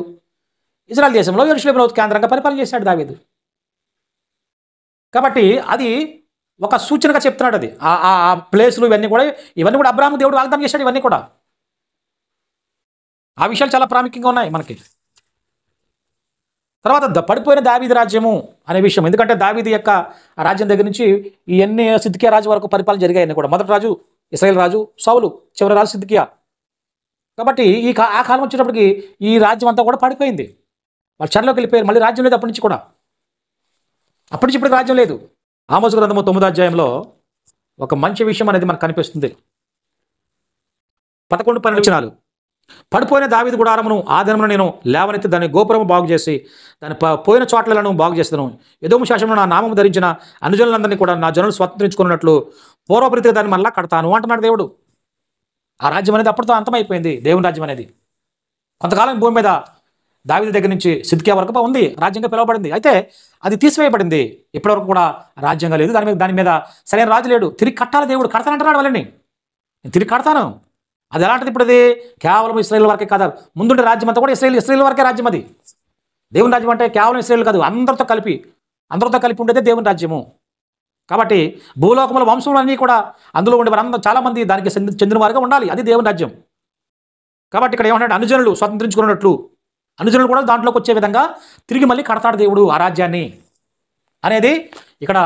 ఇజ్రాయెల్ దేశంలో యెరూషలేములో కేంద్రంగా పరిపాలన చేశాడు దావీదు. కాబట్టి అది ఒక సూచనగా చెప్తున్నాడు. అది ఆ ప్లేసులు ఇవన్నీ కూడా అబ్రాహాము దేవుడు వాగ్దానం చేశాడు. ఇవన్నీ కూడా ఆ విషయాలు చాలా ప్రాముఖ్యంగా ఉన్నాయి మనకి. తర్వాత పడిపోయిన దావీదు రాజ్యము అనే విషయం. ఎందుకంటే దావీదు యొక్క రాజ్యం దగ్గర నుంచి ఇవన్నీ సిద్కియా రాజు వరకు పరిపాలన జరిగాయని కూడా. మొదటి రాజు ఇశ్రాయేల్ రాజు సౌలు, చివరి రాజు సిద్కియా. కాబట్టి ఆ కాలం వచ్చేటప్పటికి ఈ రాజ్యం అంతా కూడా పడిపోయింది. వాళ్ళు చెరలోకి వెళ్ళిపోయారు. మళ్ళీ రాజ్యం లేదు అప్పటి నుంచి కూడా. అప్పటి నుంచి ఇప్పటికి రాజ్యం లేదు. ఆమోసు గ్రంథము 9వ అధ్యాయంలో ఒక మంచి విషయం అనేది మనకు కనిపిస్తుంది. 11-12 వచనాలు. పడిపోయిన దావీదు గుడారమును ఆ దినమున నేను లేవనెత్తి దాని గోపురము బాగు చేసి దాని పోయిన చోట్లను బాగు చేస్తాను. ఎదోము శాసనము నా నామము ధరించిన అనుజనులందరినీ కూడా నా జనులు స్వతంత్రించుకున్నట్లు పూర్వప్రీతిగా దాన్ని మళ్ళా కడతాను అంటున్నాడు దేవుడు. ఆ రాజ్యం అనేది అప్పటితో అంతమైపోయింది. దేవుని రాజ్యం అనేది కొంతకాలం భూమి మీద దావీదు దగ్గర నుంచి సిద్కియా వరకు ఉంది, రాజ్యంగా పిలువబడింది. అయితే అది తీసివేయబడింది. ఇప్పటివరకు కూడా రాజ్యంగా లేదు. దాని మీద సరైన రాజు లేడు. తిరిగి కట్టాలి. దేవుడు కడతానంటున్నాడు వాళ్ళని. నేను తిరిగి కడతాను. అది ఎలాంటిది? ఇప్పుడు అది కేవలం ఇశ్రాయేల్ వరకే కాదు. ముందుండే రాజ్యం అంతా కూడా ఇశ్రాయేల్ వరకే రాజ్యం. అది దేవుని రాజ్యం అంటే కేవలం ఇశ్రాయేల్ కాదు, అందరితో కలిపి ఉండేదే దేవుని రాజ్యము. కాబట్టి భూలోకముల వంశములన్నీ కూడా అందులో ఉండే వారందరూ చాలామంది దానికి చెందిన వారుగా ఉండాలి. అది దేవుని రాజ్యం. కాబట్టి ఇక్కడ ఏమన్నాడు? అనుజనులు స్వతంత్రించుకున్నట్లు అనుజనులు కూడా దాంట్లోకి వచ్చే విధంగా తిరిగి మళ్ళీ కడతాడు దేవుడు ఆ రాజ్యాన్ని అనేది ఇక్కడ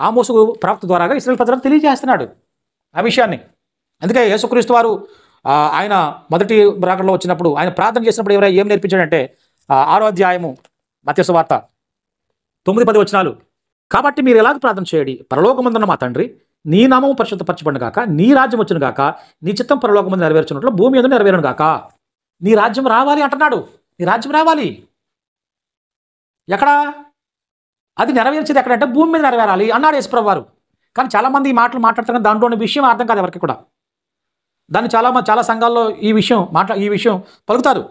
ఆమోసు ప్రవక్త ద్వారాగా ఇశ్రాయేల్ ప్రజలకు తెలియజేస్తున్నాడు ఆ విషయాన్ని. అందుకే యేసుక్రీస్తు వారు ఆయన మొదటి రాకడలో వచ్చినప్పుడు ఆయన ప్రార్థన చేసినప్పుడు ఏం నేర్పించాడంటే 6వ అధ్యాయము మత్తయి సువార్త 9-10 వచనాలు. కాబట్టి మీరు ఎలాగ ప్రార్థన చేయండి? పరలోకమందున్న మా తండ్రి, నీ నామము పరిశుద్ధపరచబడును గాక, నీ రాజ్యం వచ్చును గాక, నీ చిత్తం పరలోకమందు నెరవేర్చున్నట్లు భూమి మీద నెరవేరును గాక. నీ రాజ్యం రావాలి అంటున్నాడు. నీ రాజ్యం రావాలి. ఎక్కడ? అది నెరవేర్చేది ఎక్కడంటే భూమి మీద నెరవేరాలి అన్నాడు యేసుప్రభువు వారు. కానీ చాలామంది ఈ మాటలు మాట్లాడుతున్న దాంట్లోని విషయం అర్థం కాదు ఎవరికి కూడా. దాన్ని చాలా సంఘాల్లో ఈ విషయం పలుకుతారు.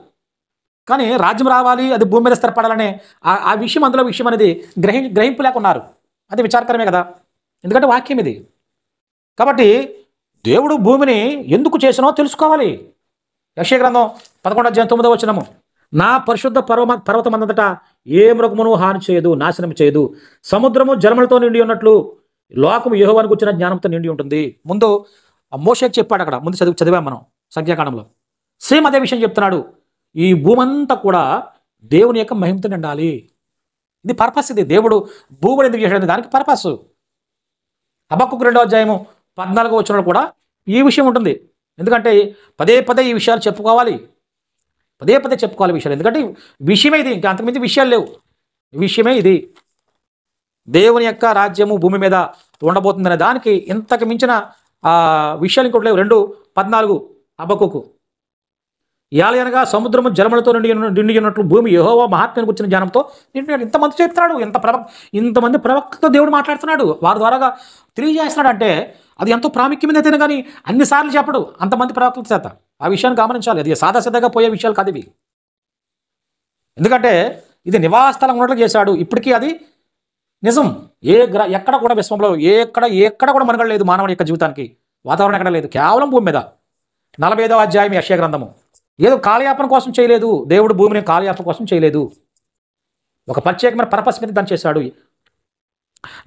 కానీ రాజ్యం రావాలి, అది భూమి మీద స్థిరపడాలనే ఆ విషయం, అందులో విషయం అనేది గ్రహింపు లేకున్నారు. అది విచారకరమే కదా. ఎందుకంటే వాక్యం ఇది. కాబట్టి దేవుడు భూమిని ఎందుకు చేసినో తెలుసుకోవాలి. యెషయా గ్రంథం 11వ అధ్యాయం 9వ వచనము. నా పరిశుద్ధ పర్వతమందట ఏ మృగమును హాని చేయదు, నాశనం చేయదు. సముద్రము జలములతో నిండి ఉన్నట్లు లోకము యెహోవాను గుర్చిన జ్ఞానంతో నిండి ఉంటుంది. ముందు మోషేకి చెప్పాడు. అక్కడ ముందు చదివాం మనం సంఖ్యాకాండంలో. సేమ్ అదే విషయం చెప్తున్నాడు. ఈ భూమంతా కూడా దేవుని యొక్క మహిమతో నిండాలి. ఇది పర్పస్. ఇది దేవుడు భూమిని ఎందుకు చేశాడు? దానికి పర్పస్. హబక్కూకు 2వ అధ్యాయము 14వ వచనంలో కూడా ఈ విషయం ఉంటుంది. ఎందుకంటే పదే ఈ విషయాలు చెప్పుకోవాలి. చెప్పుకోవాలి విషయాలు. ఎందుకంటే విషయమే ఇది, ఇంకా అంతకుమించి విషయాలు లేవు. విషయమే ఇది. దేవుని యొక్క రాజ్యము భూమి మీద ఉండబోతుందనే దానికి ఇంతకు మించిన విషయాలు ఇంకోటి లేవు. 2:14 హబక్కూకు. యాలయనగా సముద్రము జలములతో నిండి ఉన్నట్లు భూమి యెహోవా మహాత్మ్యాన్ని గురించిన జ్ఞానంతో నిండి. ఇంతమంది చెప్తున్నాడు. ఇంతమంది ప్రవక్తతో దేవుడు మాట్లాడుతున్నాడు. వారి ద్వారాగా తెలియజేస్తున్నాడు. అంటే అది ఎంతో ప్రాముఖ్యమైనదైనా కానీ అన్నిసార్లు చెప్పడు అంతమంది ప్రవక్తల చేత. ఆ విషయాన్ని గమనించాలి. అది సాదాసీదాగా పోయే విషయాలు కాదు ఇవి. ఎందుకంటే ఇది నివాసస్థలం ఉన్నట్లు చేశాడు. ఇప్పటికీ అది నిజం. ఎక్కడ కూడా విశ్వంలో ఎక్కడ కూడా మనుగడ లేదు మానవుని యొక్క జీవితానికి. వాతావరణం ఎక్కడ లేదు, కేవలం భూమి మీద. 45వ అధ్యాయం యెషయా గ్రంథము. ఏదో కాలయాపన కోసం చేయలేదు దేవుడు. భూమిని కాలయాపన కోసం చేయలేదు. ఒక ప్రత్యేకమైన పర్పస్ మీద దాన్ని చేశాడు.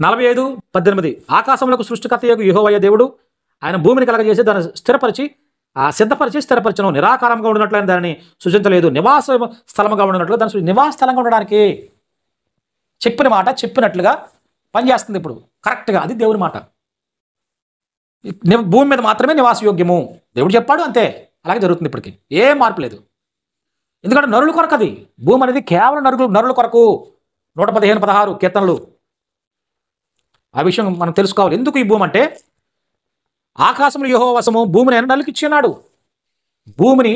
45:18 ఆకాశంలోకి సృష్టికర్తయగు యెహోవా దేవుడు ఆయన భూమిని కలగజేసి దాన్ని సిద్ధపరిచి స్థిరపరచను. నిరాకారంగా ఉండినట్లయిన దాన్ని సృజించలేదు. నివాస స్థలంగా ఉండినట్లు దాన్ని నివాస స్థలంగా ఉండడానికి చెప్పిన మాట చెప్పినట్లుగా పనిచేస్తుంది ఇప్పుడు కరెక్ట్గా. అది దేవుని మాట. భూమి మీద మాత్రమే నివాసయోగ్యము దేవుడు చెప్పాడు, అంతే. అలాగే జరుగుతుంది ఇప్పటికీ. ఏం మార్పు లేదు. ఎందుకంటే నరుల కొరకు అది. భూమి అనేది కేవలం నరుల కొరకు. 115-16 కీర్తనలు. ఆ విషయం మనం తెలుసుకోవాలి. ఎందుకు ఈ భూమి అంటే ఆకాశంలో యెహోవా వశము, భూమిని ఆయన నరులకు ఇచ్చి ఉన్నాడు. భూమిని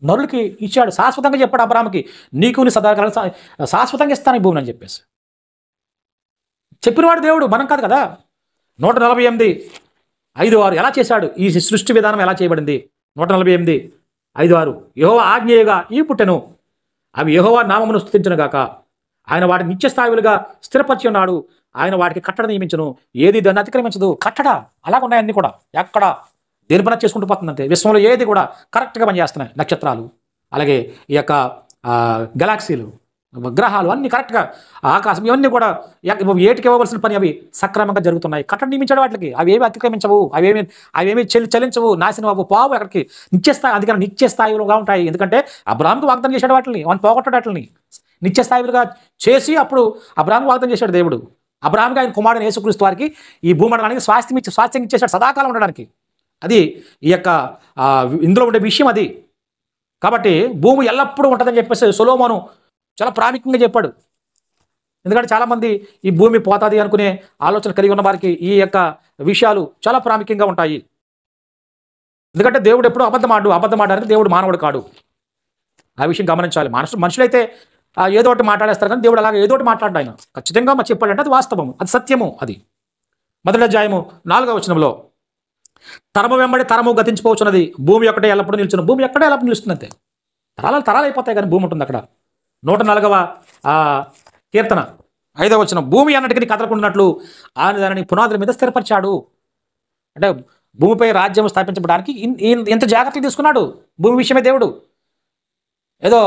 నరులకి ఇచ్చాడు. శాశ్వతంగా చెప్పాడు అబ్రాహాముకి, నీకు నీ సదాకాలం శాశ్వతంగా ఇస్తాను ఈ భూమిని అని చెప్పేసి చెప్పినవాడు దేవుడు, మనం కాదు కదా. 148:5-6 ఎలా చేశాడు, ఈ సృష్టి విధానం ఎలా చేయబడింది. 148:5-6 యెహోవా ఆజ్ఞేయగా ఈ పుట్టెను, అవి యెహోవా నామమును స్తుతించును గాక. ఆయన వాటిని నిత్యస్థాయిలుగా స్థిరపరిచి ఉన్నాడు. ఆయన వాటికి కట్టడ నియమించను, ఏది దాన్ని అతిక్రమించదు. కట్టడ అలాగ ఉన్నాయి అన్నీ కూడా, ఎక్కడ దేని పని చేసుకుంటూ పోతుంది అంతే. విశ్వంలో ఏది కూడా కరెక్ట్గా పనిచేస్తున్నాయి. నక్షత్రాలు, అలాగే ఈ యొక్క గెలాక్సీలు, గ్రహాలు అన్నీ కరెక్ట్గా, ఆకాశం ఇవన్నీ కూడా ఏటికి ఇవ్వవలసిన పని అవి సక్రమంగా జరుగుతున్నాయి. కట్టడ నియమించాడు వాటికి. అవి ఏమి అతిక్రమించవు, అవేమి చలించవు, నాశనం అవ్వవు, పావు ఎక్కడికి నిత్యస్థాయి. అందుకని నిత్యస్థాయిలుగా ఉంటాయి. ఎందుకంటే అబ్రాహాముకు వాగ్దానం చేశాడు వాటిని, వాటిని పోగొట్టాడు. వాటిని నిత్యస్థాయిలుగా చేసి అప్పుడు అబ్రాహాముకు వాగ్దానం చేశాడు దేవుడు. అబ్రాహాముకి ఆయన కుమారుడు యేసుక్రీస్తు వారికి ఈ భూమండలానికి స్వాస్థ్యం ఇచ్చేశాడు సదాకాలం ఉండడానికి. అది ఈ యొక్క ఇందులో ఉండే విషయం అది. కాబట్టి భూమి ఎల్లప్పుడూ ఉంటుందని చెప్పేసి సొలొమోను చాలా ప్రాముఖ్యంగా చెప్పాడు. ఎందుకంటే చాలామంది ఈ భూమి పోతుంది అనుకునే ఆలోచన కలిగి ఉన్న వారికి ఈ యొక్క విషయాలు చాలా ప్రాముఖ్యంగా ఉంటాయి. ఎందుకంటే దేవుడు ఎప్పుడు అబద్ధమాడడానికి దేవుడు మానవుడు కాడు. ఆ విషయం గమనించాలి. మనుషులైతే ఏదో ఒకటి మాట్లాడేస్తారు, కానీ దేవుడు అలాగే ఏదో ఒకటి మాట్లాడు. ఆయన ఖచ్చితంగా చెప్పాడంటే అది వాస్తవము, అది సత్యము. అది 1వ అధ్యాయము 4వ వచనంలో, తరము వెంబడి తరము గతించిపోవచ్చున్నది, భూమి ఒక్కటే ఎల్లప్పుడూ నిలుచున్న. భూమి ఎక్కడే ఎల్లప్పుడు నిలుస్తుంది అంతే. తరాలు అయిపోతాయి, కానీ భూమి ఉంటుంది అక్కడ. 104వ కీర్తన 5వ వచనం, భూమి అన్నటికీ కదలకుండానట్లు ఆయన దానిని పునాదుల మీద స్థిరపరిచాడు. అంటే భూమిపై రాజ్యం స్థాపించబడానికి ఎంత జాగ్రత్తలు తీసుకున్నాడు భూమి విషయమే దేవుడు. ఏదో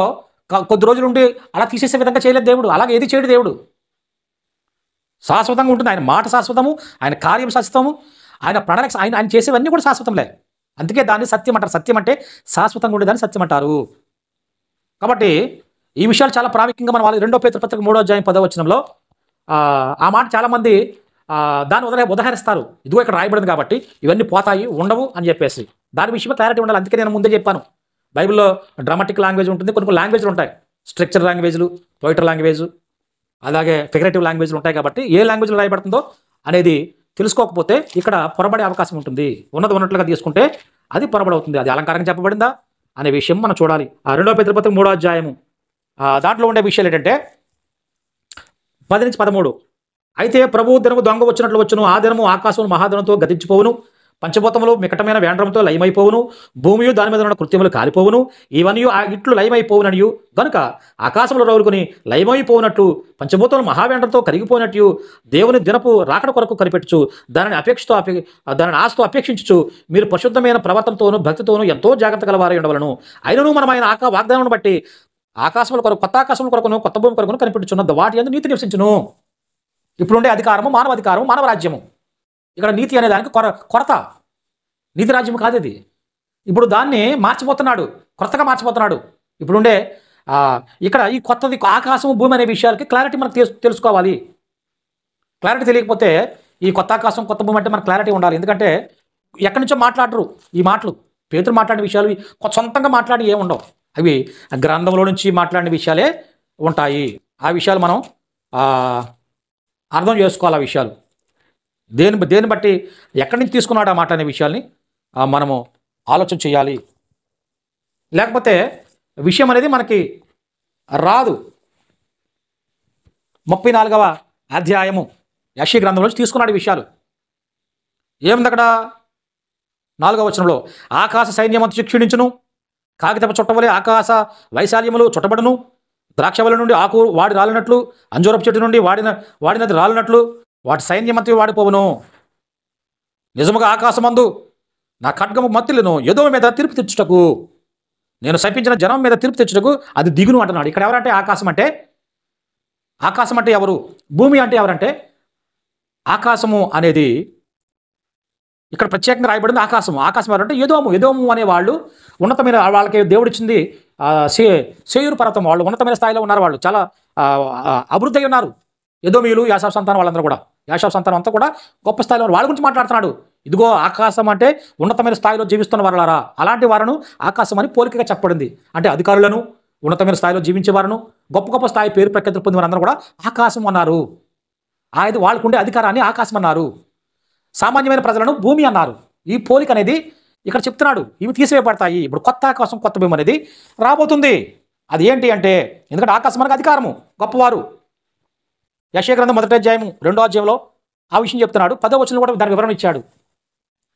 కొద్ది రోజులు ఉండి అలా తీసేసే విధంగా చేయలేదు దేవుడు. అలాగే ఏది చేయడు దేవుడు. శాశ్వతంగా ఉంటుంది. ఆయన మాట శాశ్వతము, ఆయన కార్యం శాశ్వతము, ఆయన ప్రణాళిక, ఆయన చేసేవన్నీ కూడా శాశ్వతంలే. అందుకే దాన్ని సత్యం అంటారు. సత్యం అంటే శాశ్వతంగా ఉండేదాన్ని సత్యం అంటారు. కాబట్టి ఈ విషయాలు చాలా ప్రాముఖ్యంగా మనం 2 పేతురు పత్రిక 3వ అధ్యాయం 10వ వచనంలో ఆ మాట చాలామంది దాన్ని ఉదహరిస్తారు. ఇదిగో ఇక్కడ రాయబడింది కాబట్టి ఇవన్నీ పోతాయి, ఉండవు అని చెప్పేసి. దాని విషయమే క్లారిటీ ఉండాలి. అందుకే నేను ముందే చెప్పాను, బైబిల్లో డ్రామాటిక్ లాంగ్వేజ్ ఉంటుంది, కొన్ని లాంగ్వేజ్లు ఉంటాయి, స్ట్రక్చర్ లాంగ్వేజ్లు, పోయిటరీ లాంగ్వేజ్, అలాగే ఫిగరేటివ్ లాంగ్వేజ్లు ఉంటాయి. కాబట్టి ఏ లాంగ్వేజ్లో రాయబడుతుందో అనేది తెలుసుకోకపోతే ఇక్కడ పొరబడే అవకాశం ఉంటుంది. ఉన్నట్లుగా తీసుకుంటే అది పొరబడవుతుంది. అది అలంకారంగా చెప్పబడిందా అనే విషయం మనం చూడాలి. 2 పేతురు పత్రిక 3వ అధ్యాయము దాంట్లో ఉండే విషయాలు ఏంటంటే 10-13, అయితే ప్రభువు దినము దొంగ వచ్చినట్లు వచ్చును, ఆ దినము ఆకాశము మహాదినంతో గతించిపోవును, పంచభూతములు మికటమైన వేండ్రంతో లయమైపోవును, భూమియు దాని మీద ఉన్న కృత్యములు కాలిపోవును, ఇవన్నీ ఇట్లు లయమైపోవుననియు గనుక ఆకాశంలో రౌలుకొని లయమైపోవునట్లు పంచభూతములు మహావేండ్రంతో కరిగిపోయినట్టు దేవుని దినపు రాకడ కొరకు కనిపెట్టుచు దానిని ఆశతో అపేక్షించుచు మీరు పరిశుద్ధమైన ప్రవర్తనతోనూ భక్తితోనూ ఎంతో జాగ్రత్త గలవారై ఉండవలను. అయినను మనం ఆయన వాగ్దానం బట్టి ఆకాశముల కొరకు, కొత్త ఆకాశముల కొరకును కొత్త భూమి కొరకును కనిపెట్టుచున్న వాటి యందు నీతి నివసించును. ఇప్పుడుండే అధికారము మానవ అధికారము, మానవ రాజ్యము. ఇక్కడ నీతి అనే దానికి కొరత, నీతి రాజ్యం కాదు ఇది. ఇప్పుడు దాన్ని మార్చిపోతున్నాడు, కొత్తగా మార్చిపోతున్నాడు. ఇప్పుడుండే ఇక్కడ ఈ కొత్తది ఆకాశము భూమి అనే విషయాలకి క్లారిటీ మనకు తెలుసుకోవాలి. క్లారిటీ తెలియకపోతే ఈ కొత్త ఆకాశం కొత్త భూమి అంటే మనకు క్లారిటీ ఉండాలి. ఎందుకంటే ఎక్కడి నుంచో మాట్లాడరు ఈ మాటలు. పేతురు మాట్లాడిన విషయాలు సొంతంగా మాట్లాడి ఏమి ఉండవు. అవి గ్రంథంలో నుంచి మాట్లాడిన విషయాలే ఉంటాయి. ఆ విషయాలు మనం అర్థం చేసుకోవాలి. ఆ విషయాలు దేని బట్టి ఎక్కడి నుంచి తీసుకున్నాడు ఆ మాట అనే విషయాల్ని మనము ఆలోచన చేయాలి. లేకపోతే విషయం అనేది మనకి రాదు. 34వ అధ్యాయము యెషయా గ్రంథంలో నుంచి తీసుకున్నాడు ఈ విషయాలు. ఏముంది అక్కడ 4వ వచనంలో, ఆకాశ సైన్యమంతు క్షీణించును, కాగితపు చుట్టవలే ఆకాశ వైశాల్యములు చుట్టబడును, ద్రాక్షవల నుండి ఆకు వాడి రాలినట్లు, అంజూరపు చెట్టు నుండి వాడినది రాలినట్లు వాటి సైన్యమంతి వాడిపోవును. నిజముగా ఆకాశమందు నా ఖడ్గము మత్తిలను ఎదోము మీద తీర్పు తెచ్చుటకు, నేను శపించిన జనం మీద తీర్పు తెచ్చుటకు అది దిగును అంటున్నాడు. ఇక్కడ ఎవరంటే ఆకాశం అంటే ఎవరు? భూమి అంటే ఎవరంటే ఆకాశము అనేది ఇక్కడ ప్రత్యేకంగా రాయబడింది. ఆకాశం ఎవరంటే ఎదోము అనే వాళ్ళు ఉన్నతమైన, వాళ్ళకి దేవుడిచ్చింది సేయూరు పర్వతం. వాళ్ళు ఉన్నతమైన స్థాయిలో ఉన్నారు. వాళ్ళు చాలా అభివృద్ధి అయి ఉన్నారు. ఎదోమీయులు, యాషావు సంతానం వాళ్ళందరూ కూడా, యాషావు సంతానం అంతా కూడా గొప్ప స్థాయిలో వాళ్ళ గురించి మాట్లాడుతున్నాడు. ఇదిగో ఆకాశం అంటే ఉన్నతమైన స్థాయిలో జీవిస్తున్న వారులారా, అలాంటి వారిను ఆకాశం అని పోలికగా చెప్పబడింది. అంటే అధికారులను, ఉన్నతమైన స్థాయిలో జీవించే వారిను, గొప్ప స్థాయి పేరు ప్రఖ్యాతులు పొందిన వారందరూ కూడా ఆకాశం అన్నారు. వాళ్ళకుండే అధికారాన్ని ఆకాశం అన్నారు. సామాన్యమైన ప్రజలను భూమి అన్నారు. ఈ పోలిక అనేది ఇక్కడ చెప్తున్నాడు ఇవి తీసివేయబడతాయి. ఇప్పుడు కొత్త ఆకాశం కొత్త భూమి అనేది రాబోతుంది. అది ఏంటి అంటే, ఎందుకంటే ఆకాశం మనకు అధికారము, గొప్పవారు. యెషయా గ్రంథం 1వ అధ్యాయం 2వ అధ్యాయంలో ఆ విషయం చెప్తున్నాడు. 10వ వచనంలో కూడా దానికి వివరణ ఇచ్చాడు,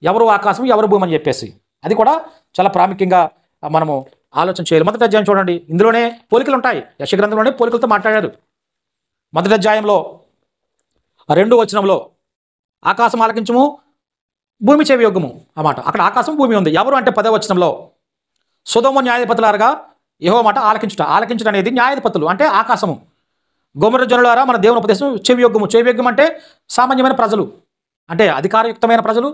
ఎవరు ఆకాశం ఎవరు భూమి అని చెప్పేసి. అది కూడా చాలా ప్రాముఖ్యంగా మనము ఆలోచన చేయాలి. 1వ అధ్యాయం చూడండి, ఇందులోనే పోలికలు ఉంటాయి. యెషయా గ్రంథంలోనే పోలికలతో మాట్లాడారు. 1వ అధ్యాయంలో 2వ వచనంలో ఆకాశం ఆలకించము, భూమి చెవి యొగ్గుము అన్నమాట. అక్కడ ఆకాశం భూమి ఉంది. ఎవరు అంటే 10వ వచనంలో సొదొమ న్యాయాధిపతులారా యెహోవా మాట ఆలకించుట. ఆలకించుట అనేది న్యాయాధిపతులు అంటే ఆకాశము. గొమొర్రా జనులారా మన దేవుని ఉపదేశం చెవి యొగ్గుము. చెవి యొగ్గుము అంటే సామాన్యమైన ప్రజలు, అంటే అధికారయుక్తమైన ప్రజలు,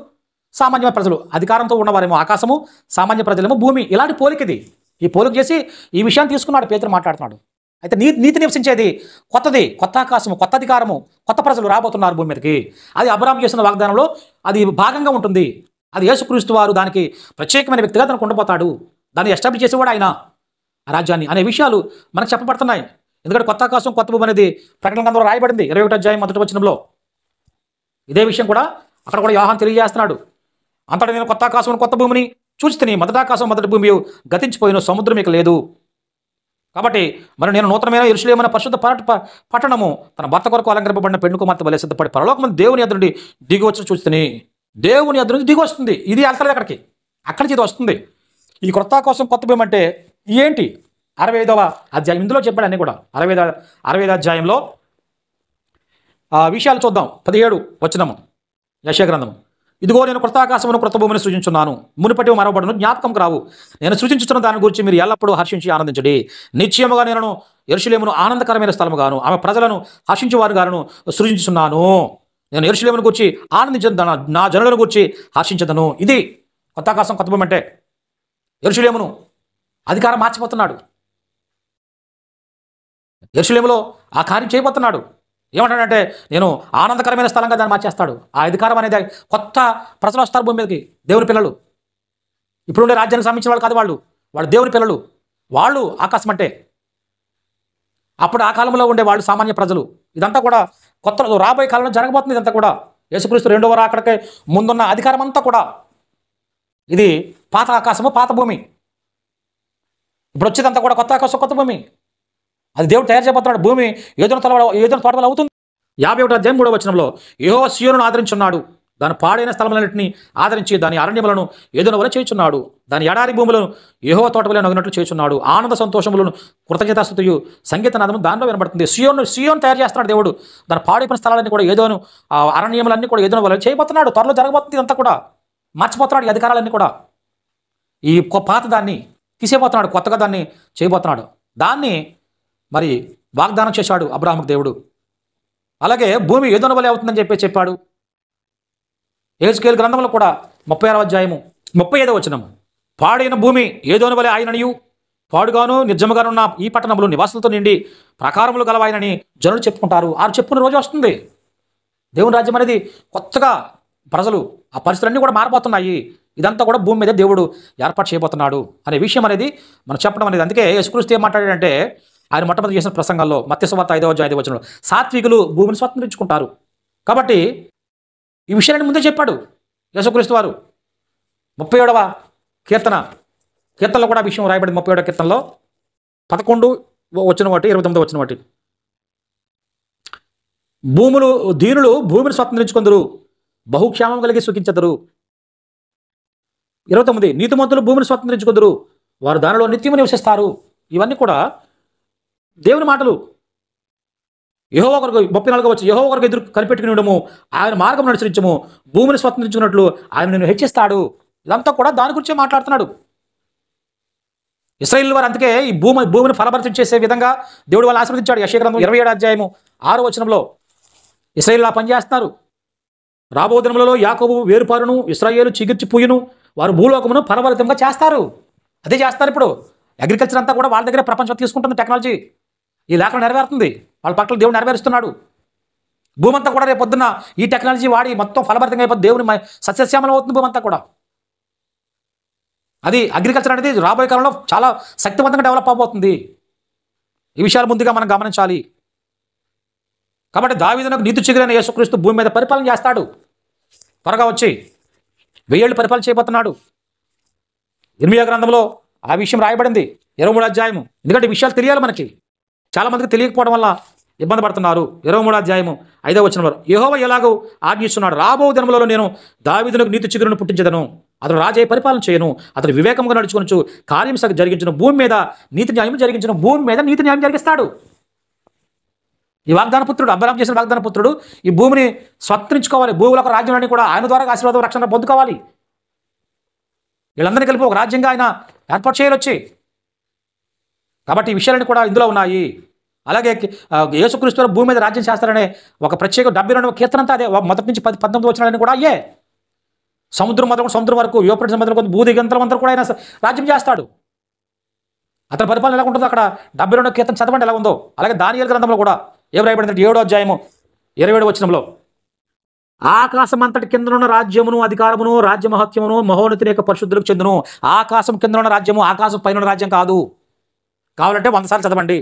సామాన్యమైన ప్రజలు. అధికారంతో ఉన్నవారేమో ఆకాశము, సామాన్య ప్రజలేమో భూమి. ఇలాంటి పోలికది. ఈ పోలిక చేసి ఈ విషయాన్ని తీసుకున్నాడు పేతురు మాట్లాడుతున్నాడు. అయితే నీతి నివసించేది కొత్తది, కొత్త ఆకాశము, కొత్త అధికారము, కొత్త ప్రజలు రాబోతున్నారు భూమి మీదకి. అది అబ్రాహాము చేసిన వాగ్దానంలో అది భాగంగా ఉంటుంది. అది యేసుక్రీస్తు వారు దానికి ప్రత్యేకమైన వ్యక్తిగా దానికి ఉండబోతాడు. దాన్ని ఎస్టాబ్లిష్ చేసేవాడు ఆయన, ఆ రాజ్యాన్ని అనే విషయాలు మనకు చెప్పబడుతున్నాయి. ఎందుకంటే కొత్త ఆకాశం కొత్త భూమి అనేది ప్రకటన గ్రంథంలో రాయబడింది 21వ అధ్యాయం 1వ వచనంలో. ఇదే విషయం కూడా అక్కడ కూడా యోహాను తెలియజేస్తున్నాడు. అంతటా నేను కొత్త ఆకాశం కొత్త భూమిని చూచితిని, మొదటి ఆకాశం మొదటి భూమి గతించిపోయిన, సముద్రం ఇక లేదు. కాబట్టి మరి నేను నూతనమైన యెరూషలేము పరిశుద్ధ పట్టణము తన భర్త కొరకు అలంకరింపబడిన పెండ్లి కుమార్తె వలె సిద్ధపడి పరలోకమందు దేవుని ఎదురు నుండి దిగి వచ్చి చూస్తుని. దేవుని ఎదురు నుంచి దిగి వస్తుంది. ఇది వెళ్తలేదు అక్కడికి, అక్కడి నుంచి ఇది వస్తుంది. ఈ కొత్త ఆకాశం కొత్త భూమి అంటే ఏంటి? 65వ అధ్యాయం ఇందులో చెప్పాడు అన్నీ కూడా. 65వ అధ్యాయంలో ఆ విషయాలు చూద్దాం. 17 వచనము యెషయా గ్రంథము. ఇదిగో నేను కొత్త ఆకాశమును కొత్త భూమిని సృజించున్నాను, మునుపటి మరవబడును జ్ఞాపకం రావు. నేను సృజించుతున్న దాని గురించి మీరు ఎల్లప్పుడూ హర్షించి ఆనందించండి. నిశ్చయముగా నేను యెరూషలేమును ఆనందకరమైన స్థలముగాను ఆమె ప్రజలను హర్షించేవారు గాను సృజించున్నాను. నేను యెరూషలేమును గురించి ఆనందించదను, నా జనులను గురించి హర్షించదను. ఇది కొత్త ఆకాశం కొత్త భూమి అంటే. యెరూషలేమును అధికారం మార్చిపోతున్నాడు. యెరూషలేములో ఆ కార్యం చేయబోతున్నాడు. ఏమంటాడంటే నేను ఆనందకరమైన స్థలంగా దాన్ని మార్చేస్తాడు. ఆ అధికారం అనేది కొత్త ప్రజలు వస్తారు భూమి మీదకి, దేవుని పిల్లలు. ఇప్పుడుండే రాజ్యానికి సంబంధించిన వాళ్ళు కాదు, వాళ్ళు దేవుని పిల్లలు. వాళ్ళు ఆకాశం అంటే. అప్పుడు ఆ కాలంలో ఉండే వాళ్ళు సామాన్య ప్రజలు. ఇదంతా కూడా కొత్త రాబోయే కాలంలో జరగబోతుంది. ఇదంతా కూడా యేసుక్రీస్తు రెండవ రాకడకే ముందున్న అధికారం అంతా కూడా ఇది పాత ఆకాశము పాత భూమి. ఇప్పుడు వచ్చేదంతా కూడా కొత్త ఆకాశం కొత్త భూమి. అది దేవుడు తయారు చేయబోతున్నాడు. భూమి ఏదైనా తోటవల అవుతుంది. 51వ అధ్యాయం 3వ వచనంలో యెహోవా సీయోనును ఆదరించున్నాడు, దాని పాడైన స్థలములన్నింటినీ ఆదరించి దాని అరణ్యములను ఏదైనా వల్ల చేయుచున్నాడు, దాని ఎడారి భూములను యెహోవా తోట వలె నగినట్లు చేయుచున్నాడు. ఆనంద సంతోషములను కృతజ్ఞతాస్తుతియు సంగీత నాదము దానిలో వినబడుతుంది. సియోను తయారు చేస్తున్నాడు దేవుడు. దాని పాడైపోయిన స్థలాలన్నీ కూడా ఏదోను అరణ్యములన్నీ కూడా ఏదైనా వల్ల చేయబోతున్నాడు. త్వరలో జరగబోతుంది. ఇదంతా కూడా మర్చిపోతున్నాడు. ఈ అధికారాలన్నీ కూడా ఈ పాత దాన్ని తీసేపోతున్నాడు, కొత్తగా దాన్ని చేయబోతున్నాడు. దాన్ని మరి వాగ్దానం చేశాడు అబ్రాహాముకు దేవుడు. అలాగే భూమి ఏదోను వలె అవుతుందని చెప్పాడు. యెహెజ్కేలు గ్రంథంలో కూడా 36వ అధ్యాయము 35వ వచనము పాడైన భూమి ఏదోను వలె ఆయననియు పాడుగాను నిర్జముగానున్న ఈ పట్టణంలో నివాసులతో నిండి ప్రకారములు గలవాయనని జనులు చెప్పుకుంటారు. వారు చెప్పుకున్న రోజు వస్తుంది. దేవుని రాజ్యం అనేది కొత్తగా ప్రజలు ఆ పరిస్థితులన్నీ కూడా మారిపోతున్నాయి. ఇదంతా కూడా భూమి మీద దేవుడు ఏర్పాటు చేయబోతున్నాడు అనే విషయం అనేది మనం చెప్పడం అనేది. అందుకే యేసుక్రీస్తు ఏం మాట్లాడాడంటే ఆయన మొట్టమొదటి చేసిన ప్రసంగాల్లో మత్తయి సువార్త 5వ అధ్యాయం 5వ వచనంలో సాత్వికులు భూమిని స్వతంత్రించుకుంటారు. కాబట్టి ఈ విషయాన్ని ముందే చెప్పాడు యేసుక్రీస్తు వారు. 37వ కీర్తనలో కూడా ఆ విషయం రాయబడింది. 37వ కీర్తనలో 11 వచనం ఒకటి 29వ వచనం ఒకటి దీనులు భూమిని స్వతంత్రించుకుందరు, బహుక్షేమం కలిగి సుఖించదురు. 29 నీతిమంతులు భూమిని స్వతంత్రించుకుందరు, వారు దానిలో నిత్యము నివసిస్తారు. ఇవన్నీ కూడా దేవుని మాటలు. యెహోవా కొరకు 34వ వచనం యెహోవా కొరకు ఎదురు కనిపెట్టుకుని ఉండము, ఆయన మార్గం అనుసరించము, భూమిని స్వతంత్రించుకున్నట్లు ఆయన నిన్ను హెచ్చిస్తాడు. ఇదంతా కూడా దాని గురించే మాట్లాడుతున్నాడు. ఇశ్రాయేలు వారు అందుకే ఈ భూమిని ఫలభరితం చేసే విధంగా దేవుడు వాళ్ళని ఆశీర్వదించాడు. యెషయా గ్రంథం 27వ అధ్యాయము 6వ వచనంలో ఇశ్రాయేలు ఆ పని చేస్తున్నారు. రాబో దినములలో యాకోబు వేరుపారును, ఇశ్రాయేలు చిగిర్చి పూయును, వారు భూలోకమును ఫలభరితంగా చేస్తారు. అదే చేస్తారు. ఇప్పుడు అగ్రికల్చర్ అంతా కూడా వాళ్ళ దగ్గరే ప్రపంచం తీసుకుంటున్న టెక్నాలజీ. ఈ లేఖనం నెరవేరుతుంది. వాళ్ళ పట్ల దేవుడు నెరవేరుస్తున్నాడు. భూమి అంతా కూడా రేపు పొద్దున్న ఈ టెక్నాలజీ వాడి మొత్తం ఫలభరితంగా అయిపోతుంది. దేవుని సస్యశ్యామలం అవుతుంది భూమి అంతా కూడా. అది అగ్రికల్చర్ అనేది రాబోయే కాలంలో చాలా శక్తివంతంగా డెవలప్ అవబోతుంది. ఈ విషయాలు ముందుగా మనం గమనించాలి. కాబట్టి దావీదునకు నీతి చిగురైన యేసుక్రీస్తు భూమి మీద పరిపాలన చేస్తాడు. త్వరగా వచ్చి 1000 ఏళ్ళు పరిపాలన చేయబోతున్నాడు. ఇర్మియా గ్రంథంలో ఆ విషయం రాయబడింది 23 అధ్యాయము. ఎందుకంటే ఈ విషయాలు తెలియాలి మనకి. చాలామందికి తెలియకపోవడం వల్ల ఇబ్బంది పడుతున్నారు. 23 అధ్యాయము 5వ వచనం వరకు యెహోవా ఎలాగో ఆజ్ఞిస్తున్నాడు, రాబో దినములలో నేను దావీదునకు నీతి చిగురును పుట్టించదను, అతడు రాజయ్య పరిపాలన చేయను, అతడు వివేకంగా నడుచుకొనొచ్చు, కార్యం జరిగించిన భూమి మీద నీతి న్యాయం జరిగించిన భూమి మీద నీతి న్యాయం జరిగిస్తాడు. ఈ వాగ్దాన పుత్రుడు, అబ్రహాము చేసిన వాగ్దాన పుత్రుడు ఈ భూమిని స్వతంత్రించుకోవాలి. భూములకు రాజ్యాన్ని కూడా ఆయన ద్వారా ఆశీర్వాదం రక్షణ పొందుకోవాలి. వీళ్ళందరినీ కలిపి ఒక రాజ్యంగా ఆయన ఏర్పాటు చేయాలొచ్చి. కాబట్టి ఈ విషయాలన్నీ కూడా ఇందులో ఉన్నాయి. అలాగే యేసుక్రీస్తు భూమి మీద రాజ్యం చేస్తారనే ఒక ప్రత్యేక 72వ కీర్తన అంతా అదే. మొదటి నుంచి 19 వచనాలన్నీ కూడా అయ్యే. సముద్రం వరకు యూఫ్రటీస్ మొదలు భూదిగంతరం అంతా కూడా ఆయన రాజ్యం చేస్తాడు. అతని పరిపాలన ఎలా ఉంటుందో అక్కడ 72వ కీర్తన చదవండి ఎలా ఉందో. అలాగే దానియేలు గ్రంథంలో కూడా ఏం రాయబడిందంటే 7వ అధ్యాయము 27వ వచనంలో ఆకాశం అంతటి కిందనున్న రాజ్యమును అధికారమును రాజ్య మహత్యమును మహోన్నతుని యొక్క పరిశుద్ధులకు చెందును. ఆకాశం కింద ఉన్న రాజ్యము ఆకాశం పైన రాజ్యం కాదు. కావాలంటే 100 సార్లు చదవండి.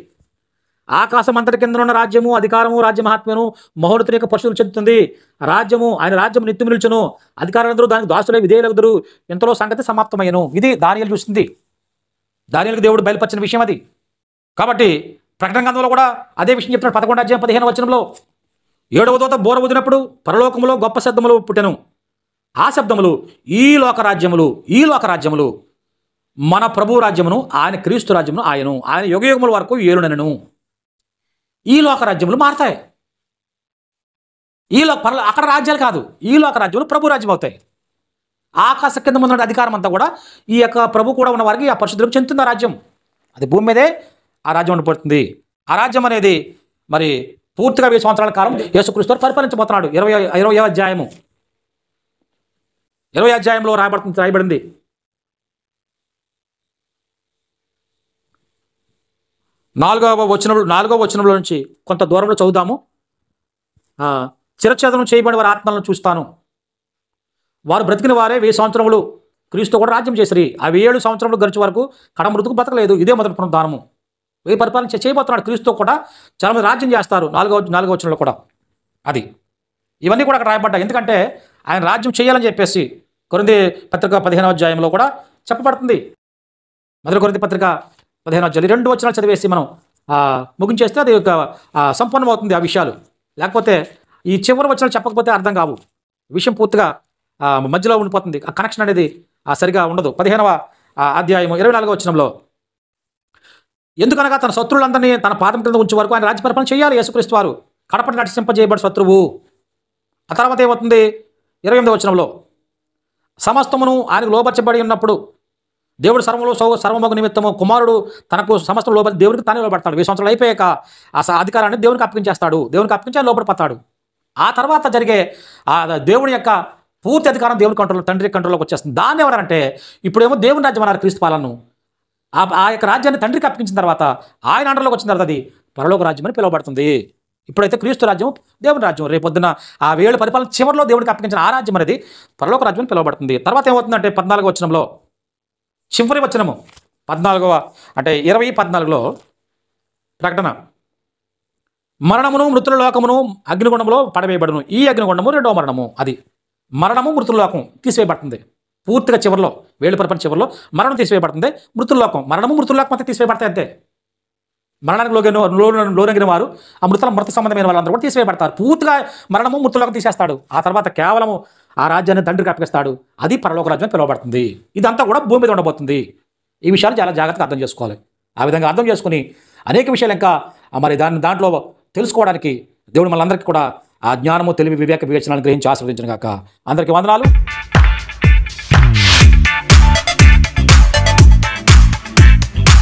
ఆకాశం అంతటి కింద ఉన్న రాజ్యము అధికారము రాజ్య మహాత్మ్యము మహోన్నతుని యొక్క పరిశుద్ధులకు చెందుతుంది. రాజ్యము ఆయన రాజ్యము నిత్యం నిలుచును, అధికారులందరూ దానికి దాసులే విధేయులగుదురు, ఎంతలో సంగతి సమాప్తమయ్యను. ఇది దానియేలు చూస్తుంది. దానియేలుకు దేవుడు బయలుపరిచిన విషయం అది. కాబట్టి ప్రకటన గ్రంథంలో కూడా అదే విషయం చెప్తున్నాడు. 11వ అధ్యాయం 15వ వచనంలో 7వ దూత బోర ఊదినప్పుడు పరలోకములో గొప్ప శబ్దములు పుట్టెను. ఆ శబ్దములు ఈ లోక రాజ్యములు మన ప్రభు రాజ్యమును ఆయన క్రీస్తు రాజ్యమును ఆయన యుగయుగముల వరకు ఏలునెను. ఈ లోక రాజ్యములు మారతాయి. అక్కడ రాజ్యాలు కాదు, ఈ లోక రాజ్యములు ప్రభు రాజ్యం అవుతాయి. ఆకాశ కింద ఉన్న అధికారం అంతా కూడా ఈ యొక్క ప్రభు కూడా ఉన్న వారికి ఆ పరిశుద్ధులకు చెందుతుంది. ఆ రాజ్యం అది భూమి మీదే ఆ రాజ్యం ఉండిపోతుంది. ఆ రాజ్యం అనేది మరి పూర్తిగా 20 సంవత్సరాల కాలం యేసుక్రీస్తు పరిపాలించబోతున్నాడు. 20వ అధ్యాయంలో రాయబడింది. 4వ వచనంలో నుంచి కొంత దూరంలో చదువుదాము. చిరఛేదనం చేయబడి వారి ఆత్మలను చూస్తాను. వారు బ్రతికిన వారే 1000 సంవత్సరములు క్రీస్తు కూడా రాజ్యం చేసిరి. ఆ 7 సంవత్సరములు గడిచే వరకు కడమృతుకు బతకలేదు. ఇదే మొదటి పునరుద్ధానము. పరిపాలన చేయబోతున్నాడు. క్రీస్తు కూడా చాలామంది రాజ్యం చేస్తారు. 4వ వచనంలో కూడా అది ఇవన్నీ కూడా అక్కడ రాయబడ్డాయి. ఎందుకంటే ఆయన రాజ్యం చేయాలని చెప్పేసి కొరింథీ పత్రిక 15వ అధ్యాయంలో కూడా చెప్పబడుతుంది. మొదటి కొరింథీ పత్రిక 15వ అధ్యాయం 2 వచనాలు చదివేసి మనం ముగించేస్తే అది సంపూర్ణమవుతుంది ఆ విషయాలు. లేకపోతే ఈ చివరి వచనాలు చెప్పకపోతే అర్థం కావు. విషయం పూర్తిగా మధ్యలో ఉండిపోతుంది. ఆ కనెక్షన్ అనేది సరిగా ఉండదు. 15వ అధ్యాయము 24వ వచనంలో ఎందుకనగా తన శత్రువులందరినీ తన పాదం కింద ఉంచే వరకు ఆయన రాజ్య పరిపాలన చేయాలి. యేసుక్రీస్తు వారు కడపటి నటింపజేయబడి శత్రువు. ఆ తర్వాత ఏమవుతుంది? 28వ వచనంలో సమస్తమును ఆయనకు లోపరచబడి ఉన్నప్పుడు దేవుడు సర్వమగు నిమిత్తము కుమారుడు తనకు సమస్తం లోపలి దేవునికి తానే లోపడతాడు. 20 సంవత్సరాలు అయిపోయాక ఆ అధికారాన్ని దేవునికి అప్పగించేస్తాడు. దేవునికి అప్పగించి లోపడిపోతాడు. ఆ తర్వాత జరిగే దేవుని యొక్క పూర్తి అధికారం దేవుని కంట్రోల్, తండ్రి కంట్రోల్లోకి వచ్చేస్తుంది. దాన్ని ఎవరంటే ఇప్పుడేమో దేవుని రాజ్యం అన్నారు క్రీస్తు పాలనను. ఆ యొక్క రాజ్యాన్ని తండ్రికి అప్పగించిన తర్వాత ఆయన అండర్లోకి వచ్చిన తర్వాత అది పరలోక రాజ్యం అని పిలువబడుతుంది. ఇప్పుడైతే క్రీస్తు రాజ్యం దేవుని రాజ్యం. రేపొద్దున ఆ 7 పరిపాలన చివరిలో దేవునికి అప్పగించిన ఆ రాజ్యం అనేది పరలోక రాజ్యం అని పిలువబడుతుంది. తర్వాత ఏమవుతుందంటే 14వ వచనంలో చివరి వచనము 14వ అంటే 20:14లో ప్రకటన మరణమును మృతుల లోకమును అగ్నిగుండములో పడవేయబడును. ఈ అగ్నిగుండము 2వ మరణము. అది మరణము మృతుల లోకం తీసివేయబడుతుంది. పూర్తిగా చివరిలో 7 పరిపాలన చివరిలో మరణం తీసివేయబడుతుంది. మృతుల లోకం అంతా తీసివేయబడతాయి. అంతే. మరణానికి లోనగిన వారు ఆ మృత సంబంధమైన వాళ్ళందరూ కూడా తీసివేయబడతారు. పూర్తిగా మరణము మృతులకు తీసేస్తాడు. ఆ తర్వాత కేవలము ఆ రాజ్యాన్ని తండ్రికి అప్పగిస్తాడు. అది పరలోక రాజ్యం పిలువబడుతుంది. ఇదంతా కూడా భూమి మీద ఉండబోతుంది. ఈ విషయాలు చాలా జాగ్రత్తగా అర్థం చేసుకోవాలి. ఆ విధంగా అర్థం చేసుకుని అనేక విషయాలు ఇంకా మరి దాంట్లో తెలుసుకోవడానికి దేవుడు మనందరికీ కూడా ఆ జ్ఞానము, తెలివి, వివేక వివేచనాలను గ్రహించి ఆశీర్వదించును గాక. అందరికీ వందనాలు.